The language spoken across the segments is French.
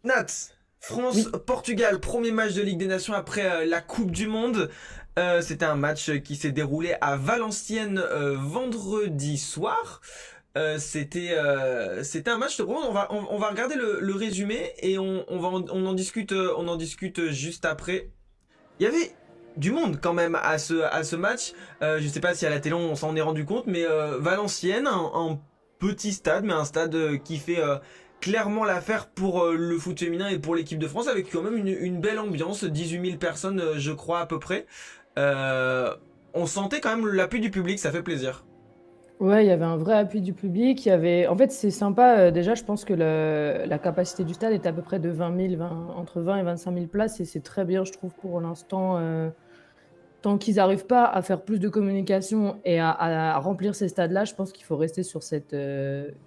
Nat, Oui, France-Portugal, premier match de Ligue des Nations après la Coupe du Monde. C'était un match qui s'est déroulé à Valenciennes vendredi soir. C'était un match de bronze. On va regarder le résumé et on en discute juste après. Il y avait du monde quand même à ce match. Je sais pas si à la télé on s'en est rendu compte, mais Valenciennes, un petit stade, mais un stade qui fait clairement l'affaire pour le foot féminin et pour l'équipe de France, avec quand même une belle ambiance, 18 000 personnes, je crois à peu près. Euh, on sentait quand même l'appui du public, ça fait plaisir. ouais, il y avait un vrai appui du public. En fait, c'est sympa. Déjà, je pense que la capacité du stade est à peu près de 20 000, entre 20 et 25 000 places, et c'est très bien, je trouve, pour l'instant. Tant qu'ils n'arrivent pas à faire plus de communication et à remplir ces stades-là, je pense qu'il faut rester sur cette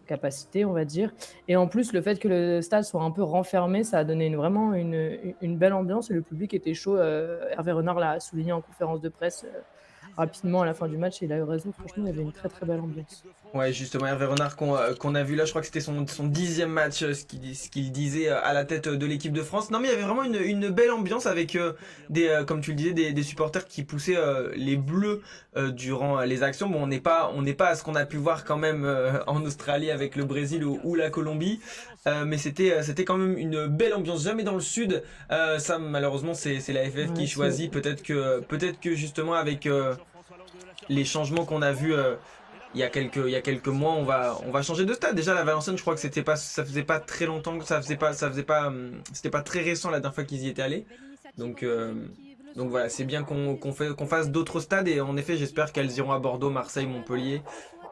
capacité, on va dire. Et en plus, le fait que le stade soit un peu renfermé, ça a donné vraiment une belle ambiance et le public était chaud. Hervé Renard l'a souligné en conférence de presse rapidement à la fin du match et il a eu raison. Franchement, il y avait une très très belle ambiance. Ouais, justement, Hervé Renard qu'on a vu là, je crois que c'était son 10e match, ce qu'il disait à la tête de l'équipe de France. Non, mais il y avait vraiment une belle ambiance avec comme tu le disais, des supporters qui poussaient les bleus durant les actions. Bon, on n'est pas à ce qu'on a pu voir quand même en Australie avec le Brésil ou la Colombie, mais c'était quand même une belle ambiance. Jamais dans le sud. Ça, malheureusement, c'est la FF qui Ouais, c'est choisit. Peut-être que justement avec les changements qu'on a vus il y a quelques mois, on va changer de stade. Déjà, la Valenciennes, je crois que ça faisait pas très longtemps que c'était pas très récent la dernière fois qu'ils y étaient allés. Donc, euh, donc voilà, c'est bien qu'on fasse d'autres stades et en effet, j'espère qu'elles iront à Bordeaux, Marseille, Montpellier.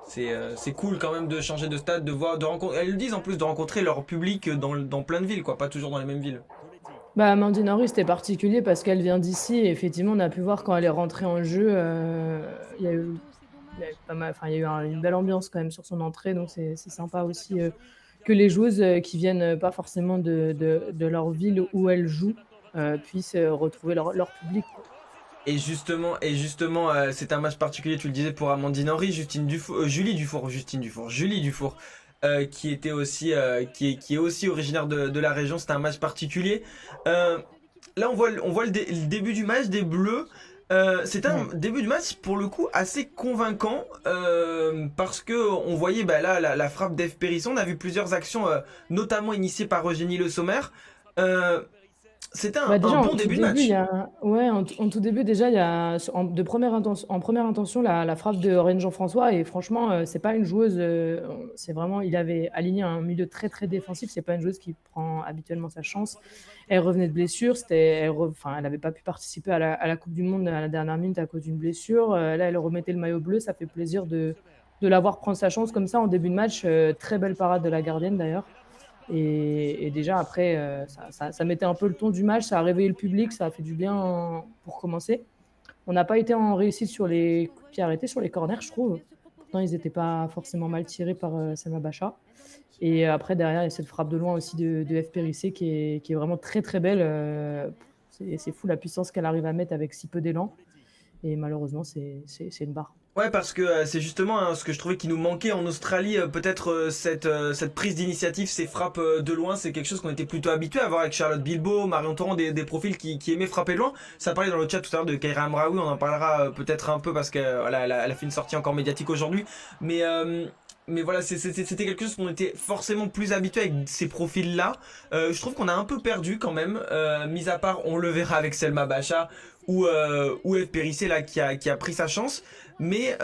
C'est cool quand même de changer de stade, de voir, de rencontrer. Elles le disent en plus de rencontrer leur public dans plein de villes, quoi, pas toujours dans les mêmes villes. Bah, Amandine Henry, c'était particulier parce qu'elle vient d'ici et effectivement, on a pu voir quand elle est rentrée en jeu, il y a eu pas mal, enfin, il y a eu une belle ambiance quand même sur son entrée, donc c'est sympa aussi que les joueuses qui viennent pas forcément de leur ville où elles jouent puissent retrouver leur public, quoi. Et justement, c'est un match particulier, tu le disais, pour Amandine Henry, Julie Dufour, qui était aussi, qui est aussi originaire de la région. C'était un match particulier. Euh, Là, on voit le début du match des Bleus. C'était un Ouais. début de match pour le coup assez convaincant parce que on voyait bah, là la frappe d'Eve Périsson. On a vu plusieurs actions, notamment initiées par Eugénie Le Sommer. Euh, C'était Bah, un déjà, en bon tout début de début, il y match. a ouais, en tout début, déjà, il y a en première intention, la frappe de Reine Jean-François et franchement, c'est pas une joueuse, c'est vraiment il avait aligné un milieu très, très défensif. C'est pas une joueuse qui prend habituellement sa chance. Elle revenait de blessure, elle avait pas pu participer à la coupe du monde à la dernière minute à cause d'une blessure. Là, elle remettait le maillot bleu. Ça fait plaisir de la voir prendre sa chance comme ça en début de match. Très belle parade de la gardienne d'ailleurs. Et déjà, après, ça mettait un peu le ton du match, ça a réveillé le public, ça a fait du bien pour commencer. On n'a pas été en réussite sur les coups de pied arrêtés, sur les corners, je trouve. Pourtant, ils n'étaient pas forcément mal tirés par Selma Bacha. Et après, derrière, il y a cette frappe de loin aussi de F. Périssé qui est vraiment très, très belle. C'est fou la puissance qu'elle arrive à mettre avec si peu d'élan. Et malheureusement, c'est une barre. Ouais, parce que c'est justement ce que je trouvais qui nous manquait en Australie, peut-être cette prise d'initiative, ces frappes de loin, c'est quelque chose qu'on était plutôt habitué à voir avec Charlotte Bilbao, Marion Torrent, des profils qui aimaient frapper de loin. Ça parlait dans le chat tout à l'heure de Kaira Amraoui, on en parlera peut-être un peu parce qu'elle elle a fait une sortie encore médiatique aujourd'hui. Mais, euh, mais voilà, c'était quelque chose qu'on était forcément plus habitué avec ces profils-là. Je trouve qu'on a un peu perdu quand même, mis à part, on le verra avec Selma Bacha ou F. Périssé là qui a pris sa chance. Ouais.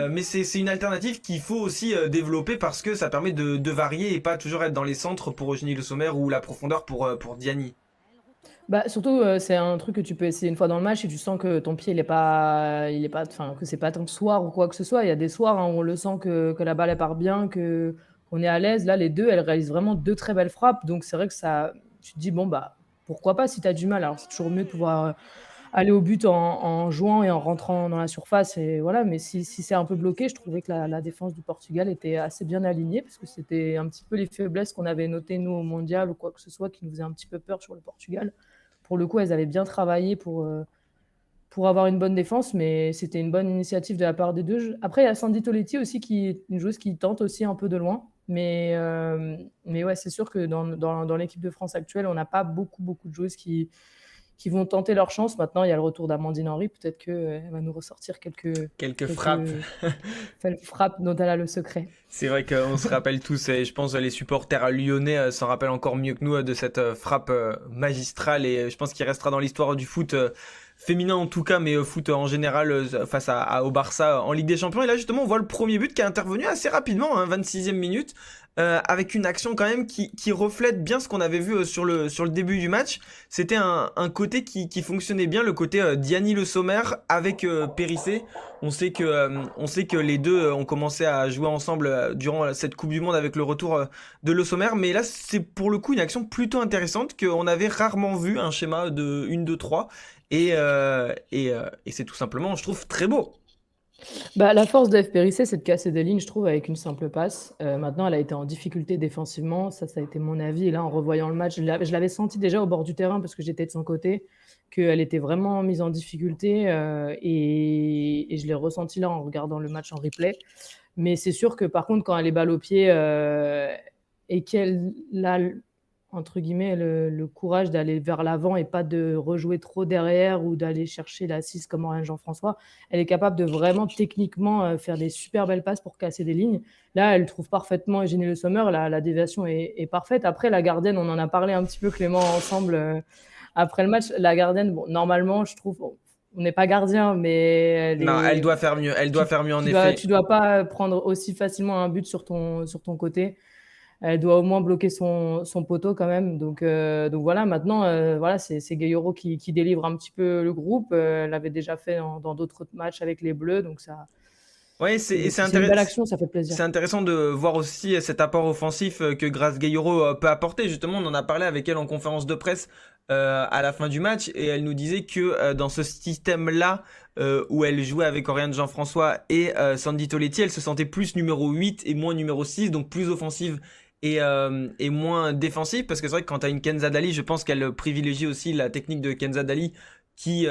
Mais c'est une alternative qu'il faut aussi développer parce que ça permet de varier et pas toujours être dans les centres pour Eugénie Le Sommer ou la profondeur pour Diani. Bah, surtout, c'est un truc que tu peux essayer une fois dans le match si tu sens que ton pied il est pas enfin, que c'est pas ton soir ou quoi que ce soit. Il y a des soirs, hein, où on le sent que la balle elle part bien, qu'on est à l'aise. Là, les 2 elles réalisent vraiment 2 très belles frappes, donc c'est vrai que ça tu te dis: «Bon, bah, pourquoi pas si tu as du mal?» Alors c'est toujours mieux de pouvoir, aller au but en jouant et en rentrant dans la surface et voilà, mais si c'est un peu bloqué, je trouvais que la défense du Portugal était assez bien alignée parce que c'était un petit peu les faiblesses qu'on avait notées nous au mondial ou quoi que ce soit qui nous faisait un petit peu peur sur le Portugal. Pour le coup, elles avaient bien travaillé pour avoir une bonne défense, mais c'était une bonne initiative de la part des deux. Après, il y a Sandy Toletti aussi, qui est une joueuse qui tente aussi un peu de loin. Mais ouais, c'est sûr que dans l'équipe de France actuelle, on n'a pas beaucoup de joueuses qui vont tenter leur chance. Maintenant, il y a le retour d'Amandine Henry. Peut-être qu'elle va nous ressortir Quelques frappes. quelques frappes dont elle a le secret. C'est vrai qu'on se rappelle tous, et je pense les supporters lyonnais s'en rappellent encore mieux que nous de cette frappe magistrale, et je pense qu'il restera dans l'histoire du foot féminin en tout cas, mais foot en général face au Barça en Ligue des Champions. Et là justement on voit le premier but qui est intervenu assez rapidement, hein, 26e minute, avec une action quand même qui reflète bien ce qu'on avait vu sur le début du match. C'était un côté qui fonctionnait bien, le côté Diani Le Sommer avec Périssé. On sait que les deux ont commencé à jouer ensemble durant cette Coupe du Monde avec le retour de Le Sommer, mais là c'est pour le coup une action plutôt intéressante qu'on avait rarement vu, un schéma de 1, 2, 3, et c'est tout simplement, je trouve, très beau. Bah, la force de FPRC, c'est de casser des lignes, je trouve, avec une simple passe. Maintenant, elle a été en difficulté défensivement, ça a été mon avis. Et là, en revoyant le match, je l'avais senti déjà au bord du terrain parce que j'étais de son côté, qu'elle était vraiment mise en difficulté. Et je l'ai ressenti là en regardant le match en replay. Mais c'est sûr que par contre, quand elle est balle au pied et qu'elle a entre guillemets le courage d'aller vers l'avant et pas de rejouer trop derrière ou d'aller chercher la 6 comme Aurélien Jean-François, elle est capable de vraiment techniquement faire des super belles passes pour casser des lignes. Là, elle trouve parfaitement Eugénie Le Sommer, la déviation est parfaite. Après, la gardienne, on en a parlé un petit peu Clément ensemble après le match. La gardienne, bon, normalement, je trouve, bon, on n'est pas gardien, mais Non, elle doit faire mieux, elle doit faire mieux en tu effet. dois pas prendre aussi facilement un but sur ton côté. Elle doit au moins bloquer son poteau quand même. Donc voilà, maintenant, voilà, c'est Gayoro qui délivre un petit peu le groupe. Elle l'avait déjà fait dans d'autres matchs avec les Bleus. Donc Ouais, c'est une belle action, ça fait plaisir. c'est intéressant de voir aussi cet apport offensif que Grace Gayoro peut apporter. Justement, on en a parlé avec elle en conférence de presse à la fin du match, et elle nous disait que dans ce système-là, où elle jouait avec Oriane Jean-François et Sandy Toletti, elle se sentait plus numéro 8 et moins numéro 6, donc plus offensive et moins défensive, parce que c'est vrai que quand tu as une Kenza Dali, je pense qu'elle privilégie aussi la technique de Kenza Dali qui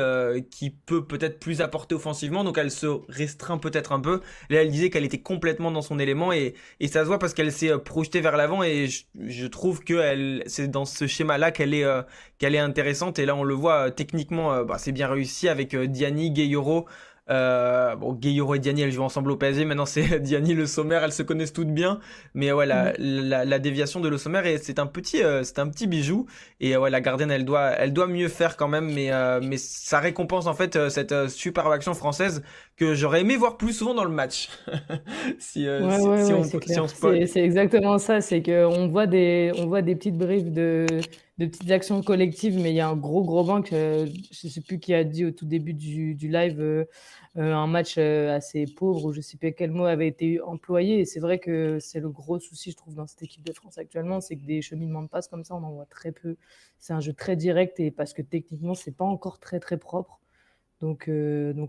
peut peut-être plus apporter offensivement, donc elle se restreint peut-être un peu. Là, elle disait qu'elle était complètement dans son élément, et ça se voit parce qu'elle s'est projetée vers l'avant, et je trouve que c'est dans ce schéma-là qu'elle est intéressante, et là on le voit techniquement, bah, c'est bien réussi avec Diani, Gayoro. Bon, Gayoro et Diani, elles jouent ensemble au PSG. Maintenant, c'est Diani, Le Sommer, elles se connaissent toutes bien. Mais ouais, Mhm. la déviation de Le Sommer, c'est un petit bijou. Et ouais, la gardienne, elle doit mieux faire quand même. Mais ça récompense en fait cette superbe action française que j'aurais aimé voir plus souvent dans le match. Si, Ouais, si, ouais, si ouais, on, c'est si on clair. spoil. C'est exactement ça. C'est qu'on voit des petites brives de petites actions collectives, mais il y a un gros manque. Je sais plus qui a dit au tout début du live un match assez pauvre, ou je sais pas quel mot avait été employé. Et c'est vrai que c'est le gros souci, je trouve, dans cette équipe de France actuellement, c'est que des cheminements de passe comme ça, on en voit très peu. C'est un jeu très direct, et parce que techniquement, c'est pas encore très propre. Donc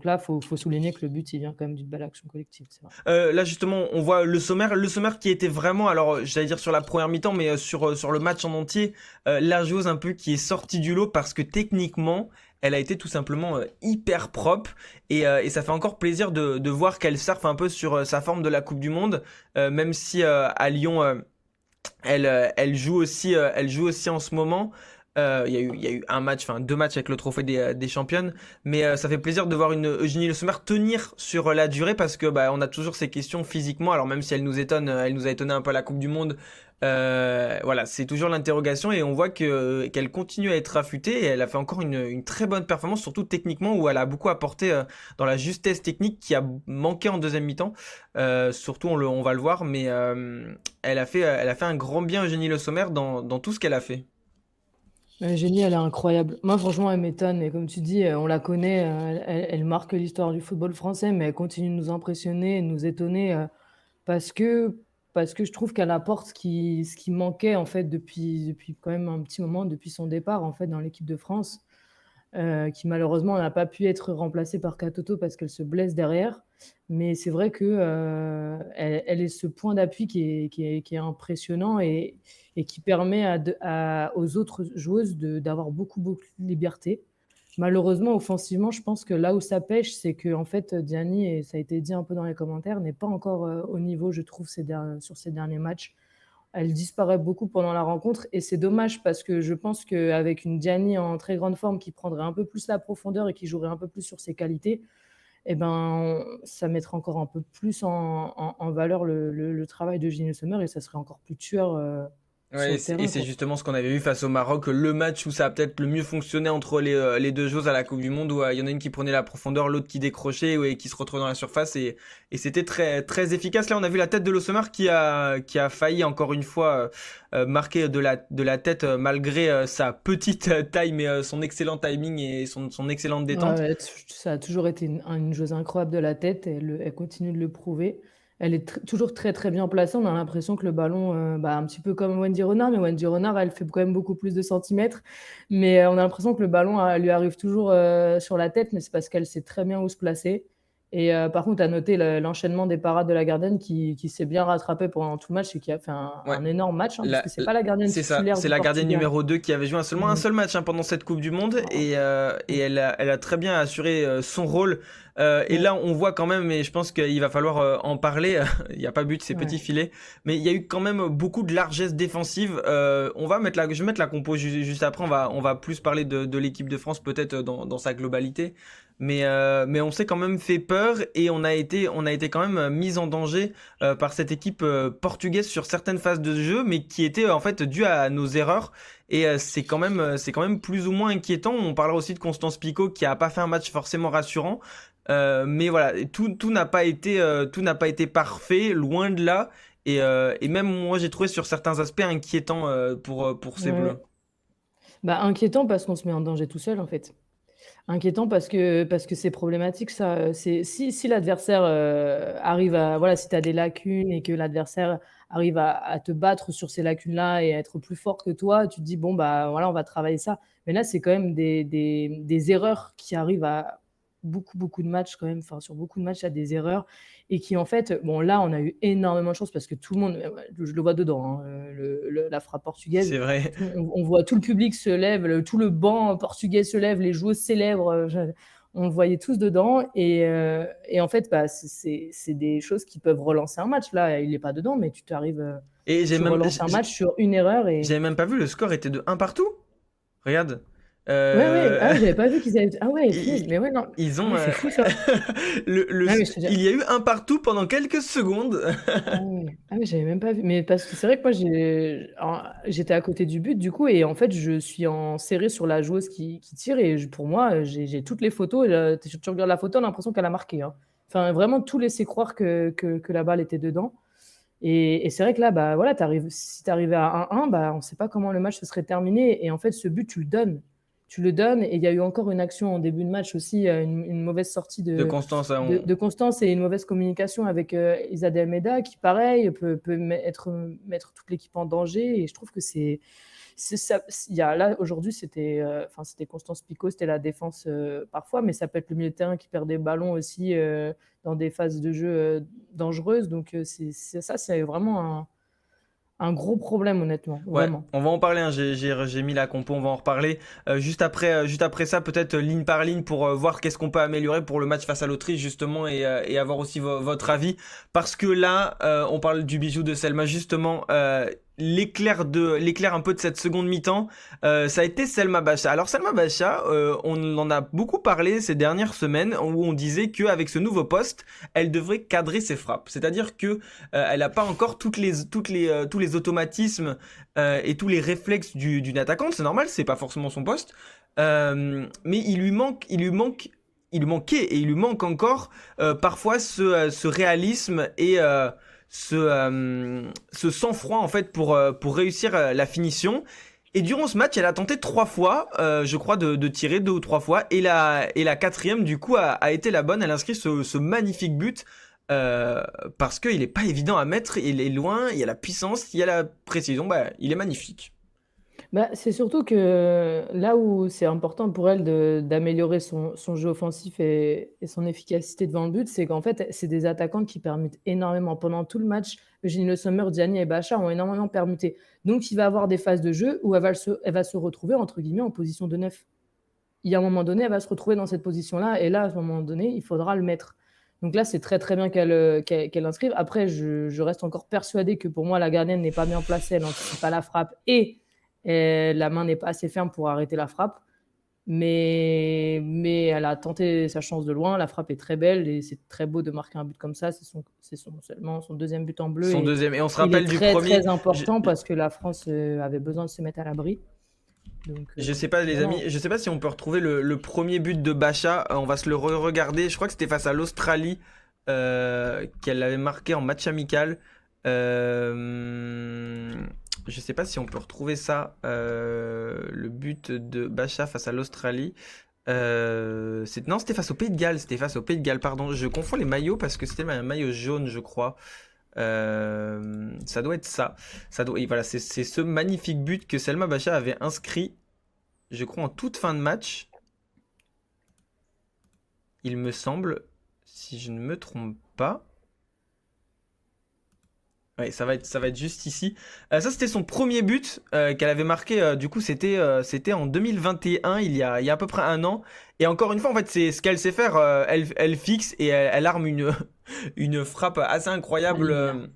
là, faut souligner que le but, il vient quand même d'une belle action collective, c'est vrai. Là justement, on voit le sommaire qui était vraiment, alors j'allais dire sur la première mi-temps, mais sur le match en entier, la joueuse un peu qui est sortie du lot parce que techniquement, elle a été tout simplement hyper propre, et ça fait encore plaisir de voir qu'elle surfe un peu sur sa forme de la Coupe du Monde, même si à Lyon, elle joue aussi en ce moment. Il y a eu un match, enfin 2 matchs avec le trophée des championnes, mais ça fait plaisir de voir une Eugénie Le Sommer tenir sur la durée, parce que bah, on a toujours ces questions physiquement. Alors même si elle nous étonne, elle nous a étonné un peu à la Coupe du Monde. Voilà, c'est toujours l'interrogation, et on voit qu'elle continue à être affûtée, et elle a fait encore une très bonne performance, surtout techniquement, où elle a beaucoup apporté dans la justesse technique qui a manqué en deuxième mi-temps. Surtout, on va le voir, mais elle a fait un grand bien, Eugénie Le Sommer, dans tout ce qu'elle a fait. Génie, elle est incroyable. Moi, franchement, elle m'étonne. Et comme tu dis, on la connaît, elle marque l'histoire du football français, mais elle continue de nous impressionner, de nous étonner, parce que, parce que je trouve qu'elle apporte ce qui manquait en fait depuis quand même un petit moment, depuis son départ en fait dans l'équipe de France, qui malheureusement n'a pas pu être remplacée par Katoto parce qu'elle se blesse derrière. Mais c'est vrai que elle est ce point d'appui qui est impressionnant, et qui permet aux autres joueuses d'avoir beaucoup de liberté. Malheureusement, offensivement, je pense que là où ça pêche, c'est que en fait, Diani, et ça a été dit un peu dans les commentaires, n'est pas encore au niveau, je trouve, sur ces derniers matchs. elle disparaît beaucoup pendant la rencontre et c'est dommage parce que je pense qu'avec une Diani en très grande forme qui prendrait un peu plus la profondeur et qui jouerait un peu plus sur ses qualités, et ben, ça mettrait encore un peu plus en valeur le travail de Gino Sommer et ça serait encore plus tueur sur Ouais, le et terrain, c'est quoi. justement ce qu'on avait vu face au Maroc, le match où ça a peut-être le mieux fonctionné entre les deux joueuses à la Coupe du Monde, où il y en a une qui prenait la profondeur, l'autre qui décrochait et qui se retrouvait dans la surface, et c'était très, très efficace. Là, on a vu la tête de Losomar qui a failli encore une fois marquer de la tête malgré sa petite taille, mais son excellent timing et son excellente Ouais, détente. ouais, ça a toujours été une joueuse incroyable de la tête et elle continue de le prouver. Elle est toujours très très bien placée. On a l'impression que le ballon, bah, un petit peu comme Wendy Renard, mais Wendy Renard, elle fait quand même beaucoup plus de centimètres. Mais on a l'impression que le ballon lui arrive toujours sur la tête, mais c'est parce qu'elle sait très bien où se placer. Et par contre, à noter l'enchaînement des parades de la gardienne qui s'est bien rattrapée pendant tout le match et qui a fait Ouais. un énorme match, hein, parce La- que c'est la- pas la gardienne c'est ça, titulaire c'est du la gardienne Portugal. numéro 2 qui avait joué seulement un Mhm. seul match pendant cette Coupe du Monde et elle a très bien assuré son rôle. Et Ouais, là, on voit quand même, et je pense qu'il va falloir en parler, il n'y a pas but, c'est petit ouais. filet, mais il y a eu quand même beaucoup de largesse défensive. Je vais mettre la compo juste après, on va plus parler de l'équipe de France peut-être dans sa globalité. Mais on s'est quand même fait peur et on a été quand même mis en danger par cette équipe portugaise sur certaines phases de jeu, mais qui était en fait due à nos erreurs. Et c'est quand même plus ou moins inquiétant. On parlera aussi de Constance Picault qui a pas fait un match forcément rassurant. Mais voilà, tout n'a pas été parfait, loin de là. Et même moi, j'ai trouvé sur certains aspects inquiétants pour ces Bleus. Ouais. Bah, inquiétant parce qu'on se met en danger tout seul, en fait. Inquiétant parce que c'est problématique ça, si l'adversaire, arrive à voilà, si tu as des lacunes et que l'adversaire arrive à te battre sur ces lacunes-là et à être plus fort que toi, tu te dis: «Bon, bah, voilà, on va travailler ça». Mais là, c'est quand même des erreurs qui arrivent à beaucoup, beaucoup de matchs quand même, enfin, sur beaucoup de matchs, il y a des erreurs et qui en fait bon, là, on a eu énormément de chance parce que tout le monde, je le vois dedans, hein, la frappe portugaise, C'est vrai. on voit tout le public se lève, tout le banc portugais se lève, les joueuses célèbrent. On le voyait tous dedans. Et en fait, bah, c'est des choses qui peuvent relancer un match. Là, il n'est pas dedans, mais Et j'ai tu même, relances un match sur une erreur. Et j'avais même pas vu, le score était de un partout. Regarde. ouais, ouais, Euh, ah, j'avais pas vu qu'ils avaient. Ah ouais, punaise, ils, mais ouais, non. ils Ah ont ouais, c'est fou ça. Ah, mais je te dis, il y a eu un partout pendant quelques secondes. ah ouais. Ah ouais, j'avais même pas vu. Mais parce que c'est vrai que moi, j'étais à côté du but, du coup, et en fait, je suis en serré sur la joueuse qui tire, et pour moi, j'ai toutes les photos. Et tu regardes la photo, on a l'impression qu'elle a marqué, hein. Enfin, vraiment, tout laissait croire que la balle était dedans. Et c'est vrai que là, bah, voilà, si tu arrivais à 1-1, bah, on ne sait pas comment le match se serait terminé. Et en fait, ce but, tu le donnes. Tu le donnes. Et il y a eu encore une action en début de match aussi, une mauvaise sortie De Constance, de Constance et une mauvaise communication avec Isa de Almeida qui, pareil, peut mettre toute l'équipe en danger. Et je trouve que ça. Là, aujourd'hui, c'était Constance Picault, c'était la défense parfois, mais ça peut être le milieu de terrain qui perd des ballons aussi dans des phases de jeu dangereuses. Donc, c'est vraiment un gros problème, honnêtement, ouais, vraiment. on va en parler, hein. J'ai mis la compo, on va en reparler. Juste après ça, peut-être ligne par ligne pour voir qu'est-ce qu'on peut améliorer pour le match face à l'Autriche, justement, et avoir aussi votre avis. Parce que là, on parle du bijou de Selma, justement. L'éclair un peu de cette seconde mi-temps, ça a été Selma Bacha. Alors Selma Bacha, on en a beaucoup parlé ces dernières semaines où on disait qu'avec ce nouveau poste, elle devrait cadrer ses frappes. C'est-à-dire que elle n'a pas encore tous les automatismes et tous les réflexes d'une attaquante. C'est normal, c'est pas forcément son poste. Mais il lui manquait et il lui manque encore parfois ce réalisme et ce sang-froid en fait pour réussir la finition. Et durant ce match, elle a tenté 3 fois, je crois, de tirer 2 ou 3 fois. Et la quatrième, du coup, a été la bonne. Elle inscrit ce magnifique but. Parce qu'il n'est pas évident à mettre, il est loin, il y a la puissance, il y a la précision, bah, il est magnifique. Bah, c'est surtout que là où c'est important pour elle d'améliorer son jeu offensif et son efficacité devant le but, c'est qu'en fait, c'est des attaquantes qui permutent énormément. Pendant tout le match, Eugénie Le Sommer, Diani et Bacha ont énormément permuté. Donc, il va avoir des phases de jeu où elle va se retrouver, entre guillemets, en position de neuf. Il y a un moment donné, elle va se retrouver dans cette position-là, et là, à un moment donné, il faudra le mettre. Donc là, c'est très très bien qu'elle inscrive. Après, je reste encore persuadée que pour moi, la gardienne n'est pas bien placée, elle n'anticipe pas la frappe et la main n'est pas assez ferme pour arrêter la frappe. Mais elle a tenté sa chance de loin, la frappe est très belle et c'est très beau de marquer un but comme ça. C'est seulement son deuxième but en bleu Son et deuxième. Et on se il rappelle est du très premier. très important parce que la France avait besoin de se mettre à l'abri. Donc, Je sais pas les non, amis, je sais pas si on peut retrouver le premier but de Bacha. On va se le regarder. Je crois que c'était face à l'Australie qu'elle l'avait marqué en match amical. Je sais pas si on peut retrouver ça. Le but de Bacha face à l'Australie. Non, c'était face au Pays de Galles. C'était face au Pays de Galles, pardon. Je confonds les maillots parce que c'était un maillot jaune, je crois. Ça doit être ça. Et voilà, c'est ce magnifique but que Selma Bacha avait inscrit, je crois, en toute fin de match. Il me semble, si je ne me trompe pas. Ouais, ça va être juste ici. Ça, c'était son premier but qu'elle avait marqué. Du coup, c'était en 2021, il y a à peu près un an. Et encore une fois, en fait, c'est ce qu'elle sait faire. Elle fixe et elle arme une frappe assez incroyable. Aline.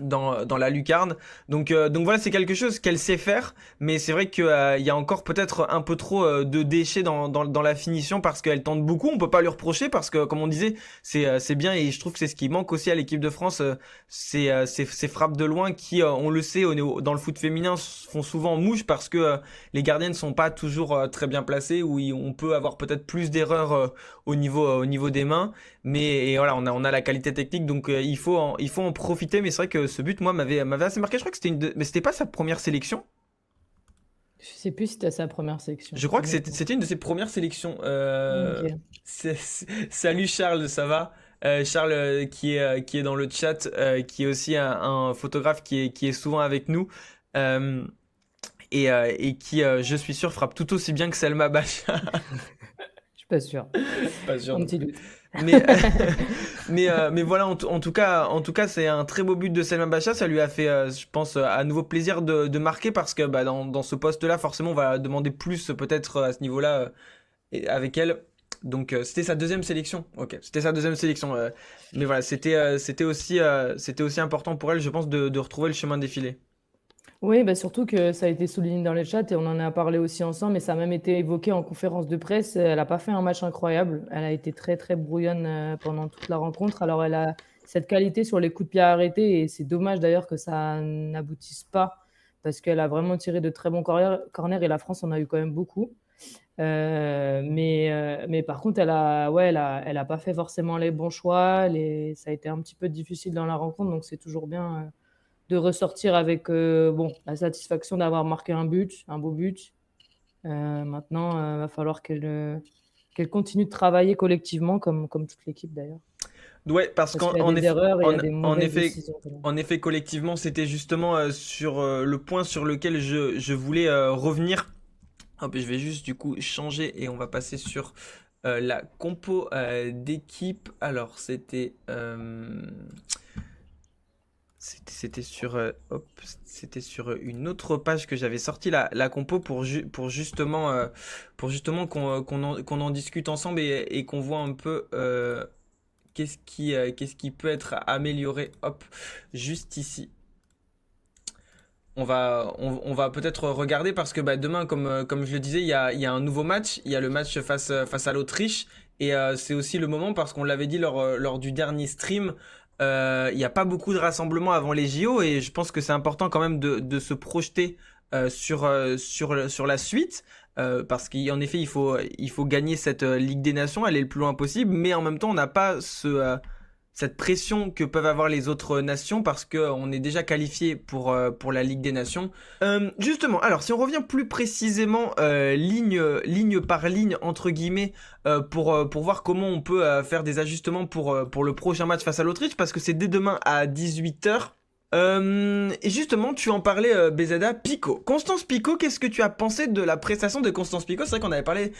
Dans la lucarne. Donc voilà, c'est quelque chose qu'elle sait faire, mais c'est vrai qu'il y a encore peut-être un peu trop de déchets dans la finition parce qu'elle tente beaucoup. On peut pas lui reprocher parce que, comme on disait, c'est bien et je trouve que c'est ce qui manque aussi à l'équipe de France, ces frappes de loin qui, on le sait, dans le foot féminin, font souvent mouche parce que les gardiennes sont pas toujours très bien placées ou on peut avoir peut-être plus d'erreurs au niveau des mains. Mais et voilà, on a la qualité technique, donc il faut en profiter. Mais c'est vrai que ce but, moi, m'avait assez marqué. Je crois que mais c'était pas sa première sélection. Je sais plus si c'était sa première sélection. Je crois que Honnêtement. c'était une de ses premières sélections. Ok. Salut Charles, ça va? Charles qui est dans le chat, qui est aussi un photographe qui est souvent avec nous. euh, et qui, je suis sûr, frappe tout aussi bien que Selma Bacha. Je suis pas sûre. Pas sûr. Un petit doute. Mais, mais voilà, en tout cas, c'est un très beau but de Selma Bacha. Ça lui a fait, je pense, à nouveau plaisir de marquer parce que bah, dans ce poste-là, forcément, on va demander plus peut-être à ce niveau-là avec elle. Donc, c'était sa deuxième sélection. Ok, c'était sa deuxième sélection. Mais voilà, c'était aussi important pour elle, je pense, de retrouver le chemin défilé. Oui, bah surtout que ça a été souligné dans les chats et on en a parlé aussi ensemble, mais ça a même été évoqué en conférence de presse. Elle n'a pas fait un match incroyable. Elle a été très, très brouillonne pendant toute la rencontre. Alors, elle a cette qualité sur les coups de pied arrêtés et c'est dommage d'ailleurs que ça n'aboutisse pas parce qu'elle a vraiment tiré de très bons corners et la France en a eu quand même beaucoup. Mais par contre, elle a pas fait forcément les bons choix. Ça a été un petit peu difficile dans la rencontre, donc c'est toujours bien de ressortir avec bon, la satisfaction d'avoir marqué un but, un beau but. Maintenant, il va falloir qu'elle continue de travailler collectivement, comme toute l'équipe d'ailleurs. Ouais, parce Parce qu'il y a des erreurs et il y a des mauvaises décisions. en effet, collectivement, c'était justement sur le point sur lequel je voulais revenir. Hop, je vais juste du coup changer et on va passer sur la compo d'équipe. Alors, c'était sur une autre page que j'avais sorti la compo pour justement qu'on en discute ensemble et qu'on voit un peu qu'est-ce qui peut être amélioré. Hop, juste ici. On va peut-être regarder parce que bah, demain, comme je le disais, il y a un nouveau match. Il y a le match face à l'Autriche. Et c'est aussi le moment parce qu'on l'avait dit lors du dernier stream. Il n'y a pas beaucoup de rassemblements avant les JO et je pense que c'est important quand même de se projeter sur la suite. Parce qu'en effet, il faut gagner cette Ligue des Nations, aller le plus loin possible. Mais en même temps, on n'a pas cette pression que peuvent avoir les autres nations parce qu'on est déjà qualifié pour la Ligue des Nations. Justement, alors si on revient plus précisément ligne par ligne entre guillemets pour voir comment on peut faire des ajustements pour le prochain match face à l'Autriche parce que c'est dès demain à 18h. Et justement, tu en parlais, BZA, Pico. Constance Pico, qu'est-ce que tu as pensé de la prestation de Constance Pico? C'est vrai qu'on avait parlé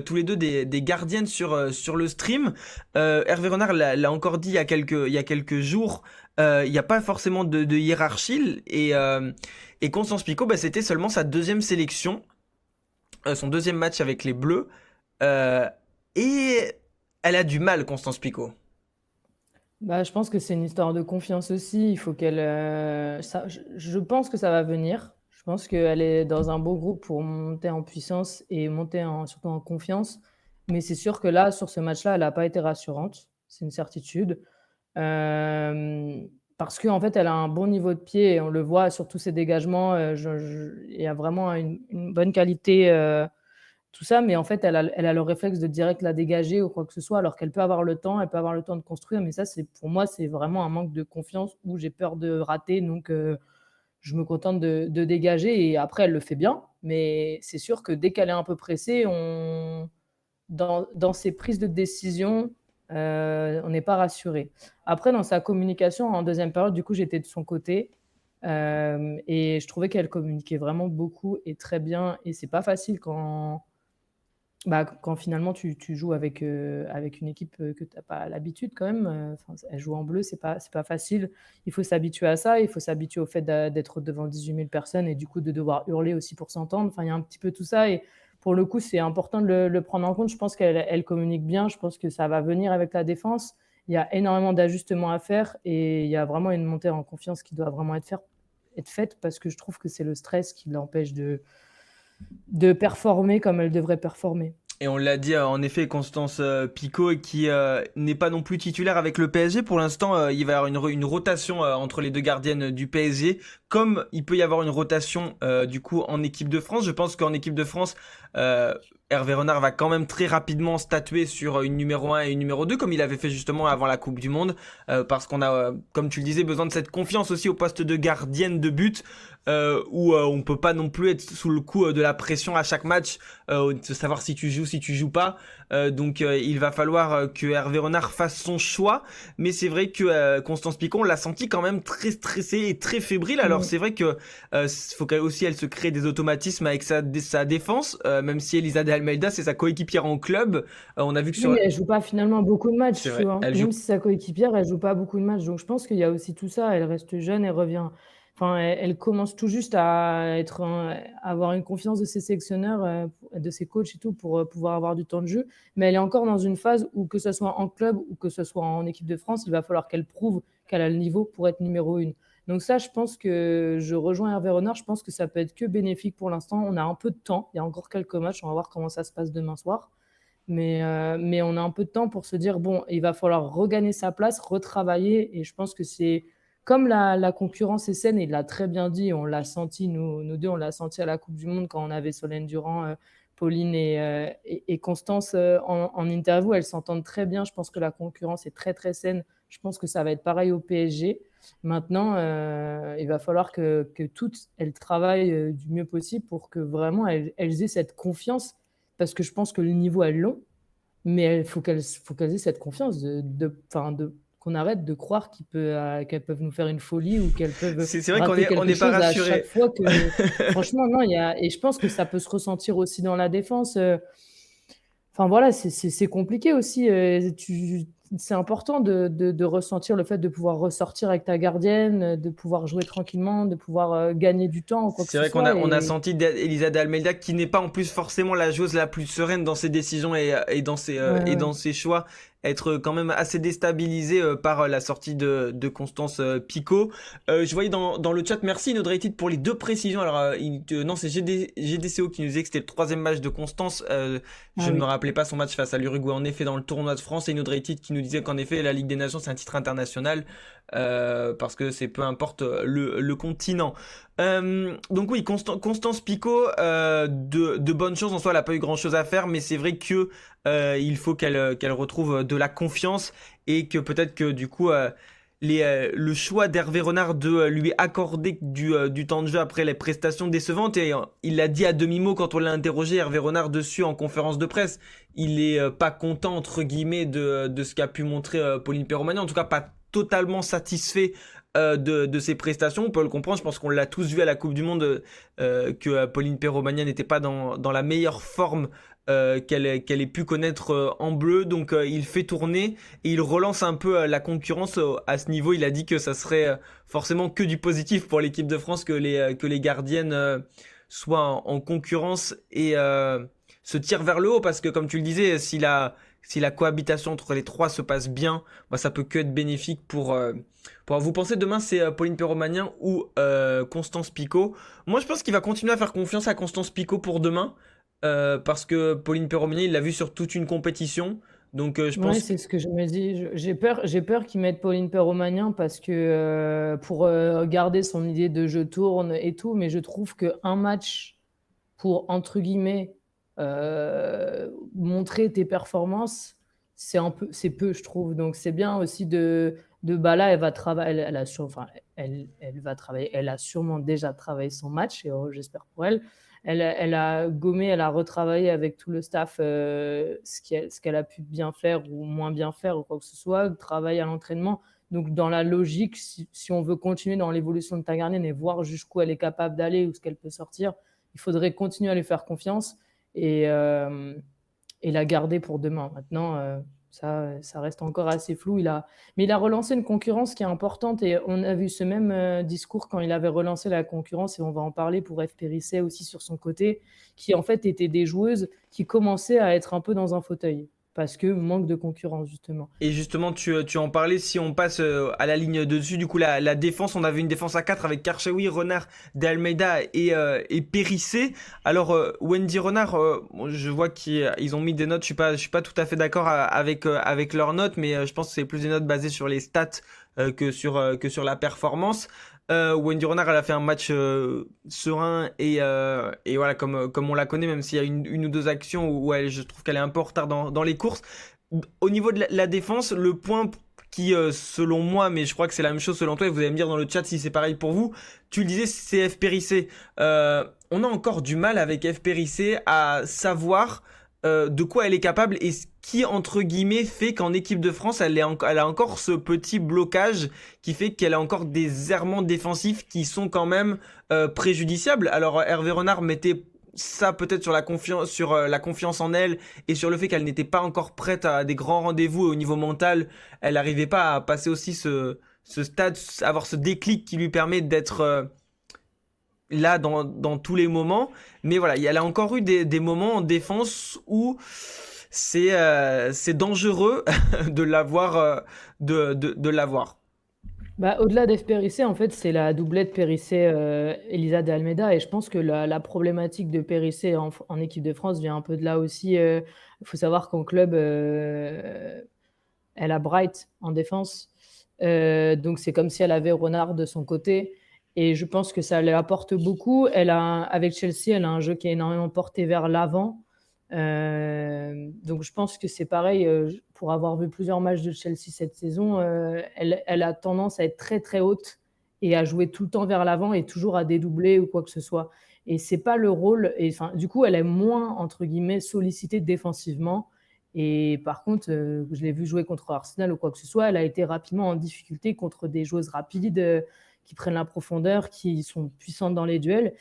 tous les deux des gardiennes sur le stream. Hervé Renard l'a encore dit il y a quelques jours. Il n'y a pas forcément de hiérarchie. Et Constance Pico, bah, c'était seulement sa deuxième sélection. Son deuxième match avec les Bleus. Et elle a du mal, Constance Pico. Bah, je pense que c'est une histoire de confiance aussi. Il faut qu'elle, je pense que ça va venir. Je pense qu'elle est dans un beau groupe pour monter en puissance et monter surtout en confiance. Mais c'est sûr que là, sur ce match-là, elle n'a pas été rassurante. C'est une certitude. Parce qu'en fait, elle a un bon niveau de pied et on le voit sur tous ses dégagements. Il y a vraiment une bonne qualité, tout ça, mais en fait, elle a le réflexe de direct la dégager ou quoi que ce soit, alors qu'elle peut avoir le temps, elle peut avoir le temps de construire, mais ça, pour moi, c'est vraiment un manque de confiance où j'ai peur de rater, donc je me contente de dégager et après, elle le fait bien, mais c'est sûr que dès qu'elle est un peu pressée, dans ses prises de décision, on n'est pas rassuré. Après, dans sa communication, en deuxième période, du coup, j'étais de son côté, et je trouvais qu'elle communiquait vraiment beaucoup et très bien et c'est pas facile quand finalement tu joues avec une équipe, que tu as pas l'habitude quand même, enfin, elle joue en bleu, c'est pas facile. Il faut s'habituer à ça, il faut s'habituer au fait d'être devant 18 000 personnes et du coup de devoir hurler aussi pour s'entendre. Enfin, il y a un petit peu tout ça et pour le coup, c'est important de le prendre en compte. Je pense qu'elle communique bien, je pense que ça va venir avec la défense. Il y a énormément d'ajustements à faire et il y a vraiment une montée en confiance qui doit vraiment être faite parce que je trouve que c'est le stress qui l'empêche de performer comme elle devrait performer. Et on l'a dit, en effet, Constance Picault qui n'est pas non plus titulaire avec le PSG. Pour l'instant, il va y avoir une rotation entre les deux gardiennes du PSG, comme il peut y avoir une rotation du coup en équipe de France. Je pense qu'en équipe de France, euh, Hervé Renard va quand même très rapidement statuer sur une numéro 1 et une numéro 2, comme il avait fait justement avant la Coupe du Monde, parce qu'on a, comme tu le disais, besoin de cette confiance aussi au poste de gardienne de but, où on peut pas non plus être sous le coup de la pression à chaque match, de savoir si tu joues, si tu joues pas. Donc il va falloir que Hervé Renard fasse son choix. Mais c'est vrai que Constance Picon, on l'a senti quand même très stressée et très fébrile. Alors Mmh. c'est vrai que faut qu'elle aussi elle se crée des automatismes avec sa défense, même si Elisa de Almeida c'est sa coéquipière en club. On a vu que Oui, sur... mais elle joue pas finalement beaucoup de C'est matchs, tu vrai, vois? elle joue... Même si sa coéquipière, elle joue pas beaucoup de matchs, donc je pense qu'il y a aussi tout ça. Elle reste jeune, elle revient enfin, elle commence tout juste à avoir une confiance de ses sélectionneurs, de ses coachs et tout pour, pouvoir avoir du temps de jeu. Mais elle est encore dans une phase où que ce soit en club ou que ce soit en équipe de France, il va falloir qu'elle prouve qu'elle a le niveau pour être numéro 1. Donc ça, je pense que je rejoins Hervé Renard, je pense que ça peut être que bénéfique pour l'instant. On a un peu de temps, il y a encore quelques matchs, on va voir comment ça se passe demain soir. Mais on a un peu de temps pour se dire, bon, il va falloir regagner sa place, retravailler. Et je pense que c'est comme la concurrence est saine, et il l'a très bien dit, on l'a senti, nous deux, on l'a senti à la Coupe du Monde quand on avait Solène Durand, Pauline et Constance en interview. Elles s'entendent très bien. Je pense que la concurrence est très, très saine. Je pense que ça va être pareil au PSG. Maintenant, il va falloir que toutes, elles travaillent du mieux possible pour que vraiment elles aient cette confiance parce que je pense que le niveau est long, mais il faut qu'elles aient cette confiance enfin, qu'on arrête de croire qu'elles peuvent nous faire une folie ou qu'elles peuvent C'est vrai qu'on rater est, on quelque n'est pas chose à chaque rassuré. fois franchement, non, et je pense que ça peut se ressentir aussi dans la défense. Enfin voilà, c'est compliqué aussi. C'est important de ressentir le fait de pouvoir ressortir avec ta gardienne, de pouvoir jouer tranquillement, de pouvoir gagner du temps ou quoi que C'est ce vrai qu'on soit. a, on a Et senti Elisa de Almeida qui n'est pas en plus forcément la joueuse la plus sereine dans ses décisions ouais, et ouais. dans ses choix, être quand même assez déstabilisée par la sortie de Constance Picault. Je voyais dans le chat, merci Nodreitit pour les deux précisions. Alors non, c'est GDCO qui nous disait que c'était le troisième match de Constance. Je Ah ne me oui. rappelais pas son match face à l'Uruguay en effet dans le tournoi de France, et Nodreitit qui nous disait qu'en effet la Ligue des Nations c'est un titre international, parce que c'est peu importe le continent. Donc oui, Constance Picault, de bonnes choses en soi, elle a pas eu grand chose à faire, mais c'est vrai que il faut qu'elle retrouve de la confiance, et que peut-être que du coup le choix d'Hervé Renard de lui accorder du temps de jeu après les prestations décevantes, et il l'a dit à demi-mot quand on l'a interrogé, Hervé Renard, dessus en conférence de presse, il est pas content entre guillemets de ce qu'a pu montrer Pauline Perromagnan, en tout cas pas totalement satisfait de ses prestations. On peut le comprendre, je pense qu'on l'a tous vu à la Coupe du Monde, que Pauline Perromagnan n'était pas dans la meilleure forme qu'elle ait pu connaître en bleu. Donc il fait tourner et il relance un peu la concurrence à ce niveau. Il a dit que ça serait forcément que du positif pour l'équipe de France, que les gardiennes soit en concurrence et se tire vers le haut parce que comme tu le disais, si la cohabitation entre les trois se passe bien, bah, ça peut que être bénéfique pour vous pensez demain c'est Pauline Perromagnan ou Constance Picot. Moi je pense qu'il va continuer à faire confiance à Constance Picot pour demain parce que Pauline Perromagnan il l'a vu sur toute une compétition. Donc je Ouais, pense que c'est ce que je me dis. J'ai peur qu'ils mettent Pauline Perromagnan parce que pour garder son idée de jeu tourne et tout, mais je trouve qu'un match pour, entre guillemets, montrer tes performances, c'est peu, je trouve. Donc c'est bien aussi bah là, elle va travailler, elle a enfin, elle va travailler, elle a sûrement déjà travaillé son match, et j'espère pour elle. Elle a gommé, elle a retravaillé avec tout le staff ce qu'elle a pu bien faire ou moins bien faire ou quoi que ce soit, travailler à l'entraînement. Donc, dans la logique, si on veut continuer dans l'évolution de Tagarnier et voir jusqu'où elle est capable d'aller ou ce qu'elle peut sortir, il faudrait continuer à lui faire confiance et, euh, et la garder pour demain. Maintenant, ça reste encore assez flou. Mais il a relancé une concurrence qui est importante et on a vu ce même discours quand il avait relancé la concurrence, et on va en parler pour F. Périsset aussi sur son côté, qui en fait étaient des joueuses qui commençaient à être un peu dans un fauteuil parce que manque de concurrence justement. et justement, tu en parlais, si on passe à la ligne de dessus, du coup, la défense, on avait une défense à 4 avec Karchaoui, Renard, De Almeida et Périssé. Alors, Wendy Renard, bon, je vois qu'ils ont mis des notes, je suis pas tout à fait d'accord avec leurs notes, mais je pense que c'est plus des notes basées sur les stats que sur la performance. Wendy Renard, elle a fait un match serein et voilà, comme on la connaît, même s'il y a une ou deux actions où je trouve qu'elle est un peu en retard dans les courses. Au niveau de la défense, le point qui, selon moi, mais je crois que c'est la même chose selon toi, et vous allez me dire dans le chat si c'est pareil pour vous, tu le disais, c'est F. Périssé. On a encore du mal avec F. Périssé à savoir de quoi elle est capable et ce qui, entre guillemets, fait qu'en équipe de France, elle a encore ce petit blocage qui fait qu'elle a encore des errements défensifs qui sont quand même préjudiciables. Alors, Hervé Renard mettait ça peut-être sur la confiance en elle et sur le fait qu'elle n'était pas encore prête à des grands rendez-vous et au niveau mental, elle n'arrivait pas à passer aussi ce stade, avoir ce déclic qui lui permet d'être là dans tous les moments. Mais voilà, elle a encore eu des moments en défense où c'est dangereux de l'avoir de l'avoir. Bah, au-delà d'F. Périssé, en fait, c'est la doublette Périssé-Elisa de Almeida. Et je pense que la problématique de Périssé en équipe de France vient un peu de là aussi. Il faut savoir qu'en club, elle a Bright en défense. Donc, c'est comme si elle avait Renard de son côté. Et je pense que ça lui apporte beaucoup. Avec Chelsea, elle a un jeu qui est énormément porté vers l'avant. Donc je pense que c'est pareil, pour avoir vu plusieurs matchs de Chelsea cette saison, elle a tendance à être très très haute et à jouer tout le temps vers l'avant et toujours à dédoubler ou quoi que ce soit. Et c'est pas le rôle. Et enfin, du coup, elle est moins entre guillemets sollicitée défensivement. Et par contre, je l'ai vu jouer contre Arsenal ou quoi que ce soit, elle a été rapidement en difficulté contre des joueuses rapides qui prennent la profondeur, qui sont puissantes dans les duels.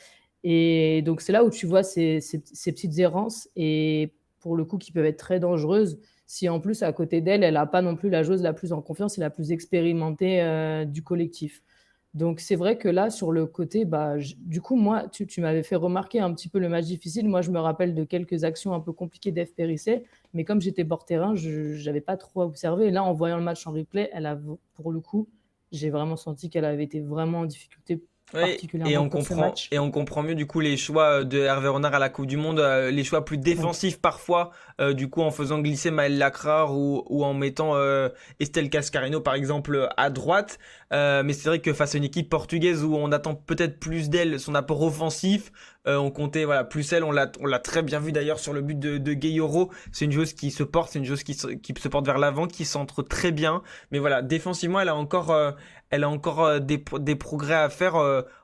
Et donc, c'est là où tu vois ces petites errances et pour le coup qui peuvent être très dangereuses si en plus, à côté d'elle, elle n'a pas non plus la joueuse la plus en confiance et la plus expérimentée du collectif. Donc, c'est vrai que là, sur le côté, bah, du coup, moi, tu m'avais fait remarquer un petit peu le match difficile. Moi, je me rappelle de quelques actions un peu compliquées d'F. Périssé, mais comme j'étais bord terrain, je n'avais pas trop observé. Et là, en voyant le match en replay, pour le coup, j'ai vraiment senti qu'elle avait été vraiment en difficulté Oui, particulièrement pour ce match. et on comprend mieux du coup les choix de Hervé Renard à la Coupe du Monde, les choix plus Ouais. défensifs parfois, du coup en faisant glisser Maëlle Lacrar ou en mettant Estelle Cascarino par exemple à droite. Mais c'est vrai que face à une équipe portugaise où on attend peut-être plus d'elle, son apport offensif, on comptait voilà plus elle, on l'a très bien vu d'ailleurs sur le but de Gueye-Oro. C'est une joueuse qui se porte, c'est une joueuse qui se porte vers l'avant, qui centre très bien. Mais voilà, défensivement elle a encore des progrès à faire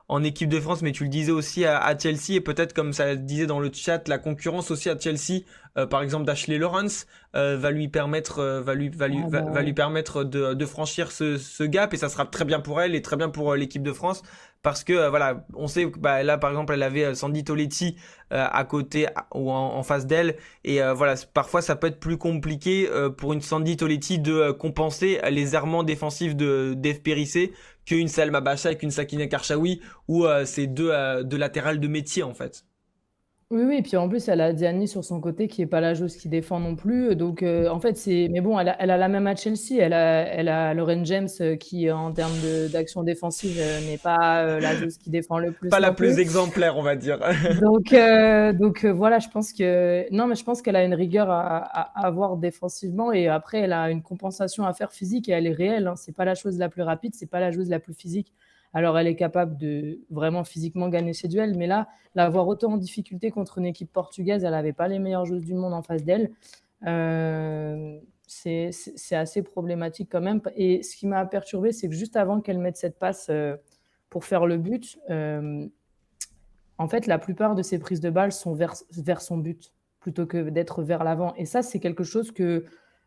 en équipe de France, mais tu le disais aussi à Chelsea, et peut-être comme ça le disait dans le chat, la concurrence aussi à Chelsea, par exemple d'Ashley Lawrence, va lui permettre, va lui permettre de franchir ce gap, et ça sera très bien pour elle et très bien pour l'équipe de France, parce que voilà, on sait que bah, là par exemple elle avait Sandy Toletti à côté ou en face d'elle et voilà, parfois ça peut être plus compliqué pour une Sandy Toletti de compenser les errements défensifs d'Eve Périssé qu'une Salma Bacha et qu'une Sakina Karchaoui où c'est deux latérales de métier en fait. Oui, oui, et puis en plus, elle a Diani sur son côté qui est pas la joueuse qui défend non plus. Donc, en fait, c'est. Mais bon, elle a la même à Chelsea. Elle a Lauren James qui, en termes d'action défensive, n'est pas la joueuse qui défend le Pas plus la non plus plus. exemplaire, on va dire. Donc, voilà, je pense que. Non, mais je pense qu'elle a une rigueur à avoir défensivement. Et après, elle a une compensation à faire physique et elle est réelle. Hein. C'est pas la chose la plus rapide, c'est pas la chose la plus physique. Alors, elle est capable de vraiment physiquement gagner ses duels. Mais là, la voir autant en difficulté contre une équipe portugaise, elle n'avait pas les meilleures joueuses du monde en face d'elle. C'est assez problématique quand même. Et ce qui m'a perturbé, c'est que juste avant qu'elle mette cette passe pour faire le but, en fait, la plupart de ses prises de balles sont vers son but plutôt que d'être vers l'avant. Et ça, c'est quelque chose que